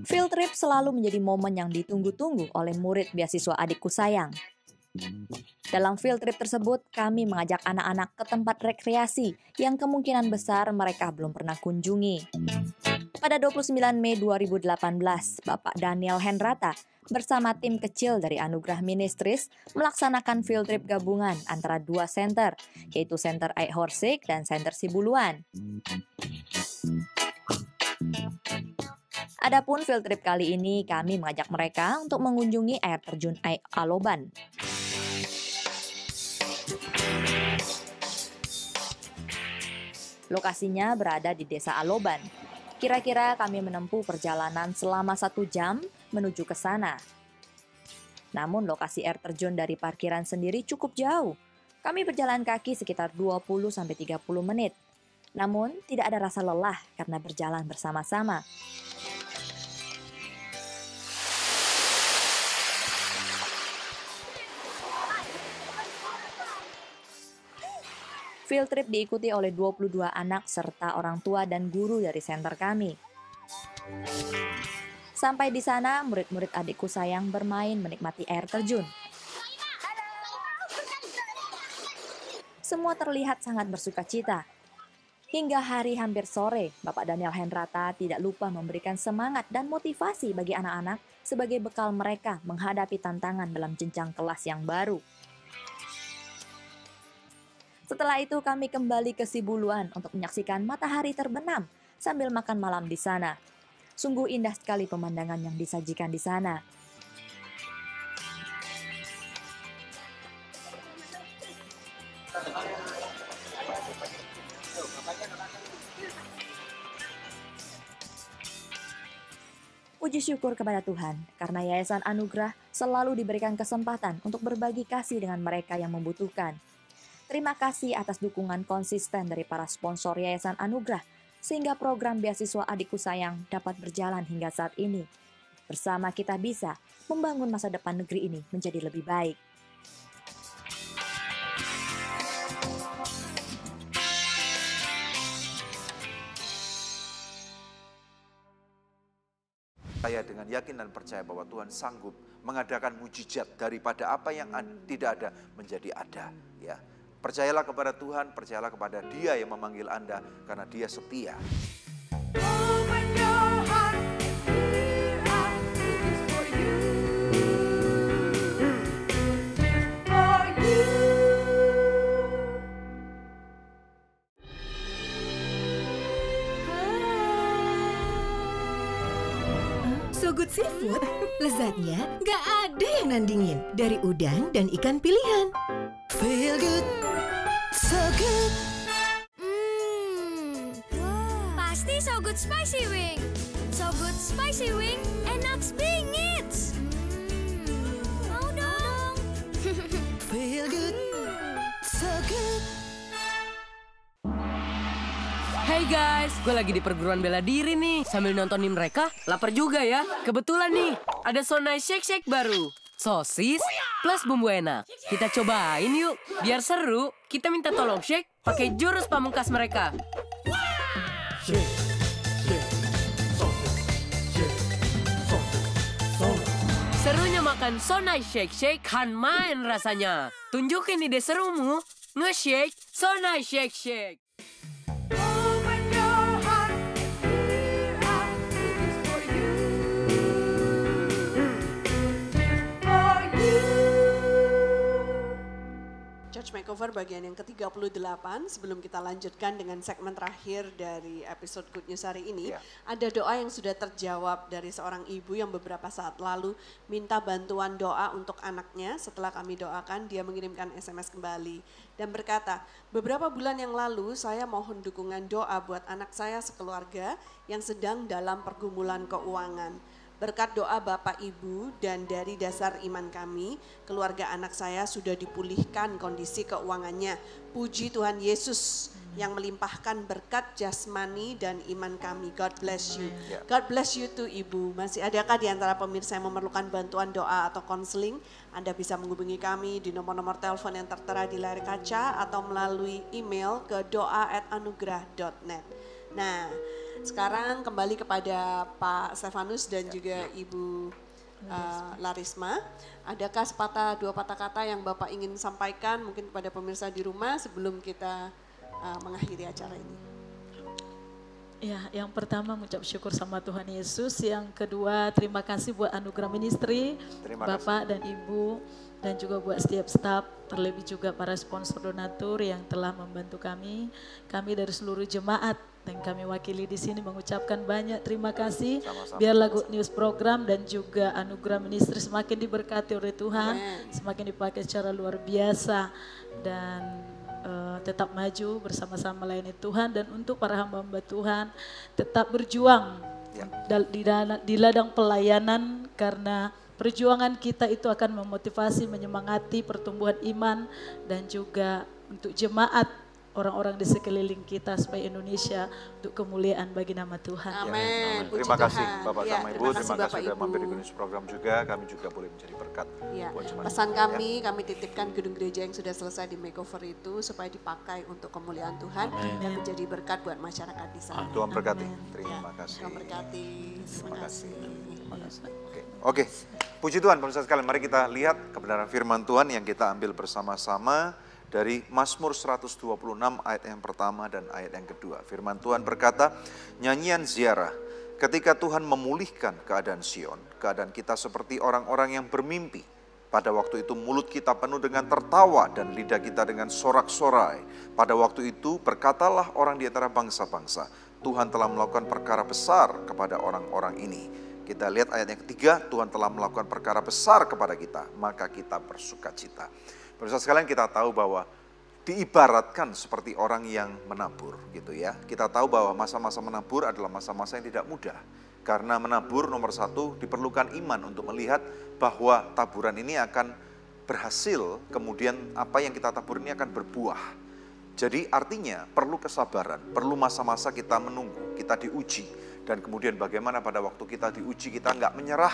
Field trip selalu menjadi momen yang ditunggu-tunggu oleh murid beasiswa Adikku Sayang. Dalam field trip tersebut, kami mengajak anak-anak ke tempat rekreasi yang kemungkinan besar mereka belum pernah kunjungi. Pada 29 Mei 2018, Bapak Daniel Henrata bersama tim kecil dari Anugerah Ministries melaksanakan field trip gabungan antara 2 center, yaitu Center Aik Horsik dan Center Sibuluan. Adapun field trip kali ini kami mengajak mereka untuk mengunjungi air terjun Aik Aloban. Lokasinya berada di Desa Aloban. Kira-kira kami menempuh perjalanan selama 1 jam menuju ke sana. Namun lokasi air terjun dari parkiran sendiri cukup jauh. Kami berjalan kaki sekitar 20-30 menit. Namun tidak ada rasa lelah karena berjalan bersama-sama. Field trip diikuti oleh 22 anak serta orang tua dan guru dari center kami. Sampai di sana, murid-murid Adikku Sayang bermain menikmati air terjun. Semua terlihat sangat bersukacita. Hingga hari hampir sore, Bapak Daniel Henrata tidak lupa memberikan semangat dan motivasi bagi anak-anak sebagai bekal mereka menghadapi tantangan dalam jenjang kelas yang baru. Setelah itu kami kembali ke Sibuluan untuk menyaksikan matahari terbenam sambil makan malam di sana. Sungguh indah sekali pemandangan yang disajikan di sana. Puji syukur kepada Tuhan karena Yayasan Anugerah selalu diberikan kesempatan untuk berbagi kasih dengan mereka yang membutuhkan. Terima kasih atas dukungan konsisten dari para sponsor Yayasan Anugerah sehingga program beasiswa Adikku Sayang dapat berjalan hingga saat ini. Bersama kita bisa membangun masa depan negeri ini menjadi lebih baik. Saya dengan yakin dan percaya bahwa Tuhan sanggup mengadakan mujizat daripada apa yang tidak ada menjadi ada. Ya, percayalah kepada Tuhan, percayalah kepada Dia yang memanggil Anda karena Dia setia. Open your heart, here are cookies for you. For you. So Good Seafood, lezatnya nggak ada yang nandingin. Dari udang dan ikan pilihan. Feel good, so good. Pasti So Good Spicy Wing. So Good Spicy Wing, enak bingit. Mau dong. Feel good, so good. Hey guys, gue lagi di perguruan bela diri nih. Sambil nontonin mereka, lapar juga ya. Kebetulan nih, ada So Nice Shake Shake baru. Sosis plus bumbu enak. Kita cobain yuk. Biar seru, kita minta tolong shake pakai jurus pamungkas mereka. Serunya makan So Nice Shake Shake kan main rasanya. Tunjukin ide serumu, nge-shake So Nice Shake Shake. Open your heart, here are cookies for you. For you. Church Makeover bagian yang ke-38, sebelum kita lanjutkan dengan segmen terakhir dari episode Good News hari ini, ada doa yang sudah terjawab dari seorang ibu yang beberapa saat lalu minta bantuan doa untuk anaknya. Setelah kami doakan, dia mengirimkan SMS kembali dan berkata, beberapa bulan yang lalu saya mohon dukungan doa buat anak saya sekeluarga yang sedang dalam pergumulan keuangan. Berkat doa Bapak Ibu dan dari dasar iman kami, keluarga anak saya sudah dipulihkan kondisi keuangannya. Puji Tuhan Yesus yang melimpahkan berkat jasmani dan iman kami. God bless you. God bless you too Ibu. Masih adakah di antara pemirsa yang memerlukan bantuan doa atau konseling? Anda bisa menghubungi kami di nomor-nomor telepon yang tertera di layar kaca atau melalui email ke doa@anugerah.net. Nah, sekarang kembali kepada Pak Stefanus dan juga Ibu Larisma. Adakah dua patah kata yang Bapak ingin sampaikan mungkin kepada pemirsa di rumah sebelum kita mengakhiri acara ini? Ya, yang pertama mengucap syukur sama Tuhan Yesus. Yang kedua, terima kasih buat Anugerah Ministry, Bapak dan Ibu, dan juga buat setiap staf, terlebih juga para sponsor donatur yang telah membantu kami. Kami dari seluruh jemaat dan kami wakili di sini mengucapkan banyak terima kasih. Biarlah Good News program dan juga Anugerah Ministry semakin diberkati oleh Tuhan, semakin dipakai secara luar biasa dan tetap maju bersama-sama melayani Tuhan. Dan untuk para hamba-hamba Tuhan tetap berjuang di ladang pelayanan, karena perjuangan kita itu akan memotivasi, menyemangati pertumbuhan iman dan juga untuk jemaat orang-orang di sekeliling kita supaya Indonesia untuk kemuliaan bagi nama Tuhan. Amin. Terima kasih Bapak sama Ibu, terima kasih sudah mampir di Good News program juga. Kami juga boleh menjadi berkat. Ya. Buat jemaat Pesan semua, kami titipkan gedung gereja yang sudah selesai di makeover itu supaya dipakai untuk kemuliaan Tuhan dan menjadi berkat buat masyarakat di sana. Tuhan berkati. Terima kasih. Tuhan berkati. Terima kasih. Terima kasih. Oke. Puji Tuhan, pemirsa sekalian, mari kita lihat kebenaran firman Tuhan yang kita ambil bersama-sama dari Mazmur 126 ayat yang pertama dan ayat yang kedua. Firman Tuhan berkata, nyanyian ziarah, ketika Tuhan memulihkan keadaan Sion, keadaan kita seperti orang-orang yang bermimpi. Pada waktu itu mulut kita penuh dengan tertawa dan lidah kita dengan sorak-sorai. Pada waktu itu berkatalah orang di antara bangsa-bangsa, Tuhan telah melakukan perkara besar kepada orang-orang ini. Kita lihat ayat yang ketiga, Tuhan telah melakukan perkara besar kepada kita, maka kita bersukacita. Pemirsa sekalian, kita tahu bahwa diibaratkan seperti orang yang menabur gitu ya. Kita tahu bahwa masa-masa menabur adalah masa-masa yang tidak mudah. Karena menabur nomor satu diperlukan iman untuk melihat bahwa taburan ini akan berhasil, kemudian apa yang kita tabur ini akan berbuah. Jadi artinya perlu kesabaran, perlu masa-masa kita menunggu, kita diuji. Dan kemudian bagaimana pada waktu kita diuji kita nggak menyerah,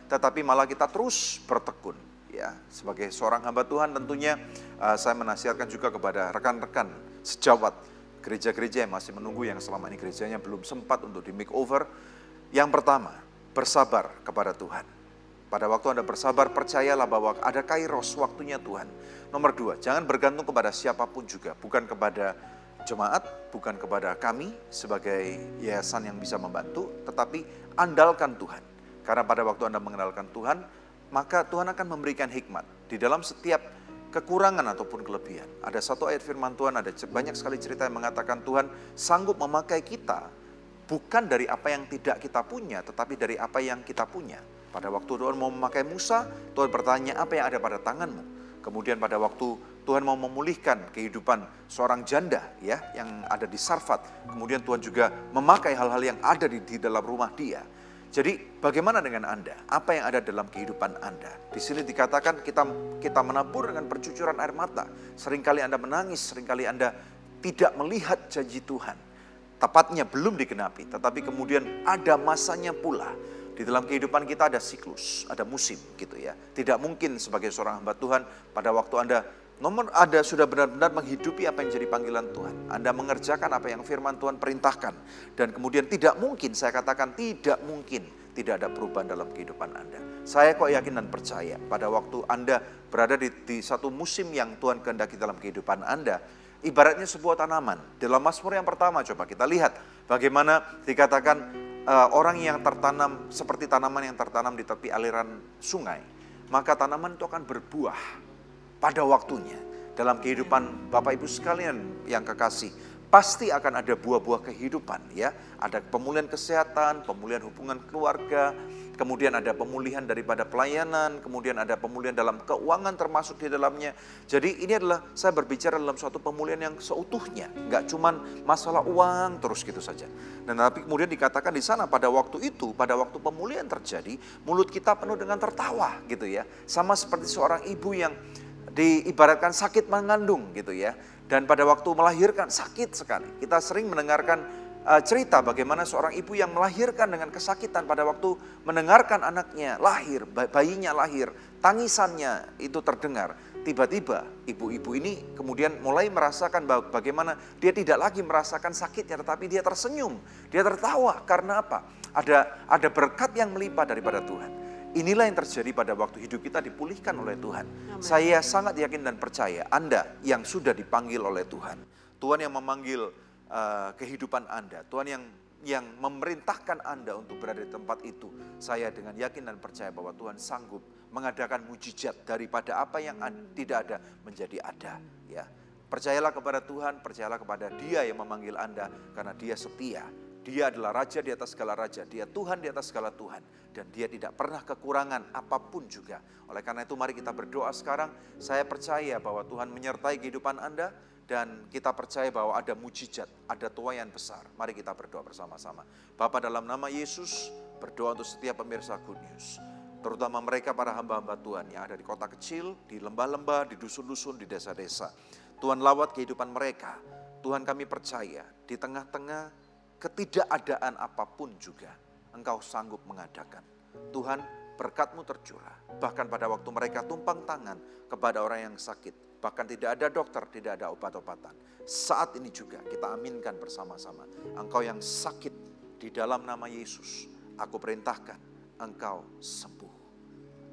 tetapi malah kita terus bertekun. Ya, sebagai seorang hamba Tuhan tentunya saya menasihatkan juga kepada rekan-rekan sejawat gereja-gereja yang masih menunggu, yang selama ini gerejanya belum sempat untuk di makeover. Yang pertama, bersabar kepada Tuhan. Pada waktu Anda bersabar, percayalah bahwa ada kairos waktunya Tuhan. Nomor dua, jangan bergantung kepada siapapun juga, bukan kepada jemaat, bukan kepada kami sebagai yayasan yang bisa membantu, tetapi andalkan Tuhan. Karena pada waktu Anda mengandalkan Tuhan, maka Tuhan akan memberikan hikmat di dalam setiap kekurangan ataupun kelebihan. Ada satu ayat firman Tuhan, ada banyak sekali cerita yang mengatakan Tuhan sanggup memakai kita bukan dari apa yang tidak kita punya, tetapi dari apa yang kita punya. Pada waktu Tuhan mau memakai Musa, Tuhan bertanya apa yang ada pada tanganmu. Kemudian pada waktu Tuhan mau memulihkan kehidupan seorang janda ya yang ada di Sarfat, kemudian Tuhan juga memakai hal-hal yang ada di dalam rumah dia. Jadi bagaimana dengan Anda? Apa yang ada dalam kehidupan Anda? Di sini dikatakan kita menabur dengan percucuran air mata. Seringkali Anda menangis, seringkali Anda tidak melihat janji Tuhan. Tepatnya belum digenapi, tetapi kemudian ada masanya pula. Di dalam kehidupan kita ada siklus, ada musim gitu ya. Tidak mungkin sebagai seorang hamba Tuhan pada waktu Anda sudah benar-benar menghidupi apa yang jadi panggilan Tuhan. Anda mengerjakan apa yang firman Tuhan perintahkan. Dan kemudian tidak mungkin, saya katakan tidak mungkin tidak ada perubahan dalam kehidupan Anda. Saya kok yakin dan percaya pada waktu Anda berada di satu musim yang Tuhan kehendaki dalam kehidupan Anda, ibaratnya sebuah tanaman. Dalam Mazmur yang pertama coba kita lihat bagaimana dikatakan orang yang tertanam seperti tanaman yang tertanam di tepi aliran sungai. Maka tanaman itu akan berbuah pada waktunya. Dalam kehidupan Bapak Ibu sekalian yang kekasih, pasti akan ada buah-buah kehidupan ya. Ada pemulihan kesehatan, pemulihan hubungan keluarga, kemudian ada pemulihan daripada pelayanan, kemudian ada pemulihan dalam keuangan termasuk di dalamnya. Jadi ini adalah saya berbicara dalam suatu pemulihan yang seutuhnya, nggak cuman masalah uang terus gitu saja. Dan tapi kemudian dikatakan di sana pada waktu itu, pada waktu pemulihan terjadi, mulut kita penuh dengan tertawa gitu ya. Sama seperti seorang ibu yang diibaratkan sakit mengandung gitu ya. Dan pada waktu melahirkan sakit sekali. Kita sering mendengarkan cerita bagaimana seorang ibu yang melahirkan dengan kesakitan pada waktu mendengarkan anaknya lahir, bayinya lahir, tangisannya itu terdengar. Tiba-tiba ibu-ibu ini kemudian mulai merasakan bagaimana dia tidak lagi merasakan sakitnya, tetapi dia tersenyum, dia tertawa. Karena apa? Ada berkat yang melimpah daripada Tuhan. Inilah yang terjadi pada waktu hidup kita dipulihkan oleh Tuhan. Amen. Saya sangat yakin dan percaya Anda yang sudah dipanggil oleh Tuhan. Tuhan yang memanggil kehidupan Anda. Tuhan yang memerintahkan Anda untuk berada di tempat itu. Saya dengan yakin dan percaya bahwa Tuhan sanggup mengadakan mujizat daripada apa yang tidak ada menjadi ada. Ya, percayalah kepada Tuhan, percayalah kepada Dia yang memanggil Anda karena Dia setia. Dia adalah Raja di atas segala Raja, Dia Tuhan di atas segala Tuhan. Dan Dia tidak pernah kekurangan apapun juga. Oleh karena itu mari kita berdoa sekarang. Saya percaya bahwa Tuhan menyertai kehidupan Anda. Dan kita percaya bahwa ada mujizat, ada tuaian besar. Mari kita berdoa bersama-sama. Bapa dalam nama Yesus, berdoa untuk setiap pemirsa Good News. Terutama mereka para hamba-hamba Tuhan yang ada di kota kecil, di lembah-lembah, di dusun-dusun, di desa-desa. Tuhan lawat kehidupan mereka. Tuhan kami percaya di tengah-tengah ketidakadaan apapun juga, Engkau sanggup mengadakan. Tuhan, berkat-Mu tercurah. Bahkan pada waktu mereka tumpang tangan kepada orang yang sakit. Bahkan tidak ada dokter, tidak ada obat-obatan. Saat ini juga kita aminkan bersama-sama. Engkau yang sakit di dalam nama Yesus. Aku perintahkan, Engkau sembuh.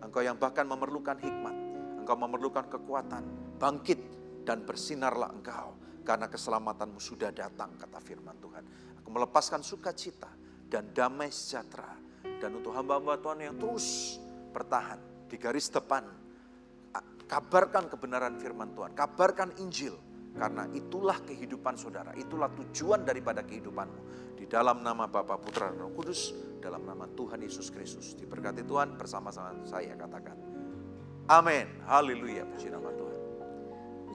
Engkau yang bahkan memerlukan hikmat. Engkau memerlukan kekuatan. Bangkit dan bersinarlah Engkau. Karena keselamatanmu sudah datang, kata firman Tuhan. Aku melepaskan sukacita dan damai sejahtera. Dan untuk hamba-hamba Tuhan yang terus bertahan di garis depan, kabarkan kebenaran firman Tuhan, kabarkan Injil. Karena itulah kehidupan saudara, itulah tujuan daripada kehidupanmu. Di dalam nama Bapa, Putra, dan Roh Kudus, dalam nama Tuhan Yesus Kristus. Diberkati Tuhan bersama-sama saya katakan. Amin. Haleluya, puji nama Tuhan.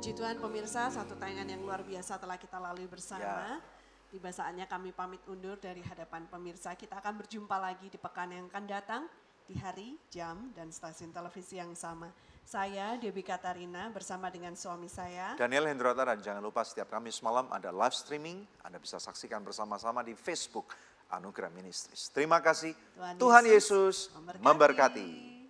Puji Tuhan pemirsa, satu tayangan yang luar biasa telah kita lalui bersama. Tiba saatnya kami pamit undur dari hadapan pemirsa. Kita akan berjumpa lagi di pekan yang akan datang, di hari, jam, dan stasiun televisi yang sama. Saya Debbie Katarina bersama dengan suami saya Daniel Hendrota, dan jangan lupa setiap Kamis malam ada live streaming. Anda bisa saksikan bersama-sama di Facebook Anugerah Ministries. Terima kasih. Tuhan Yesus memberkati.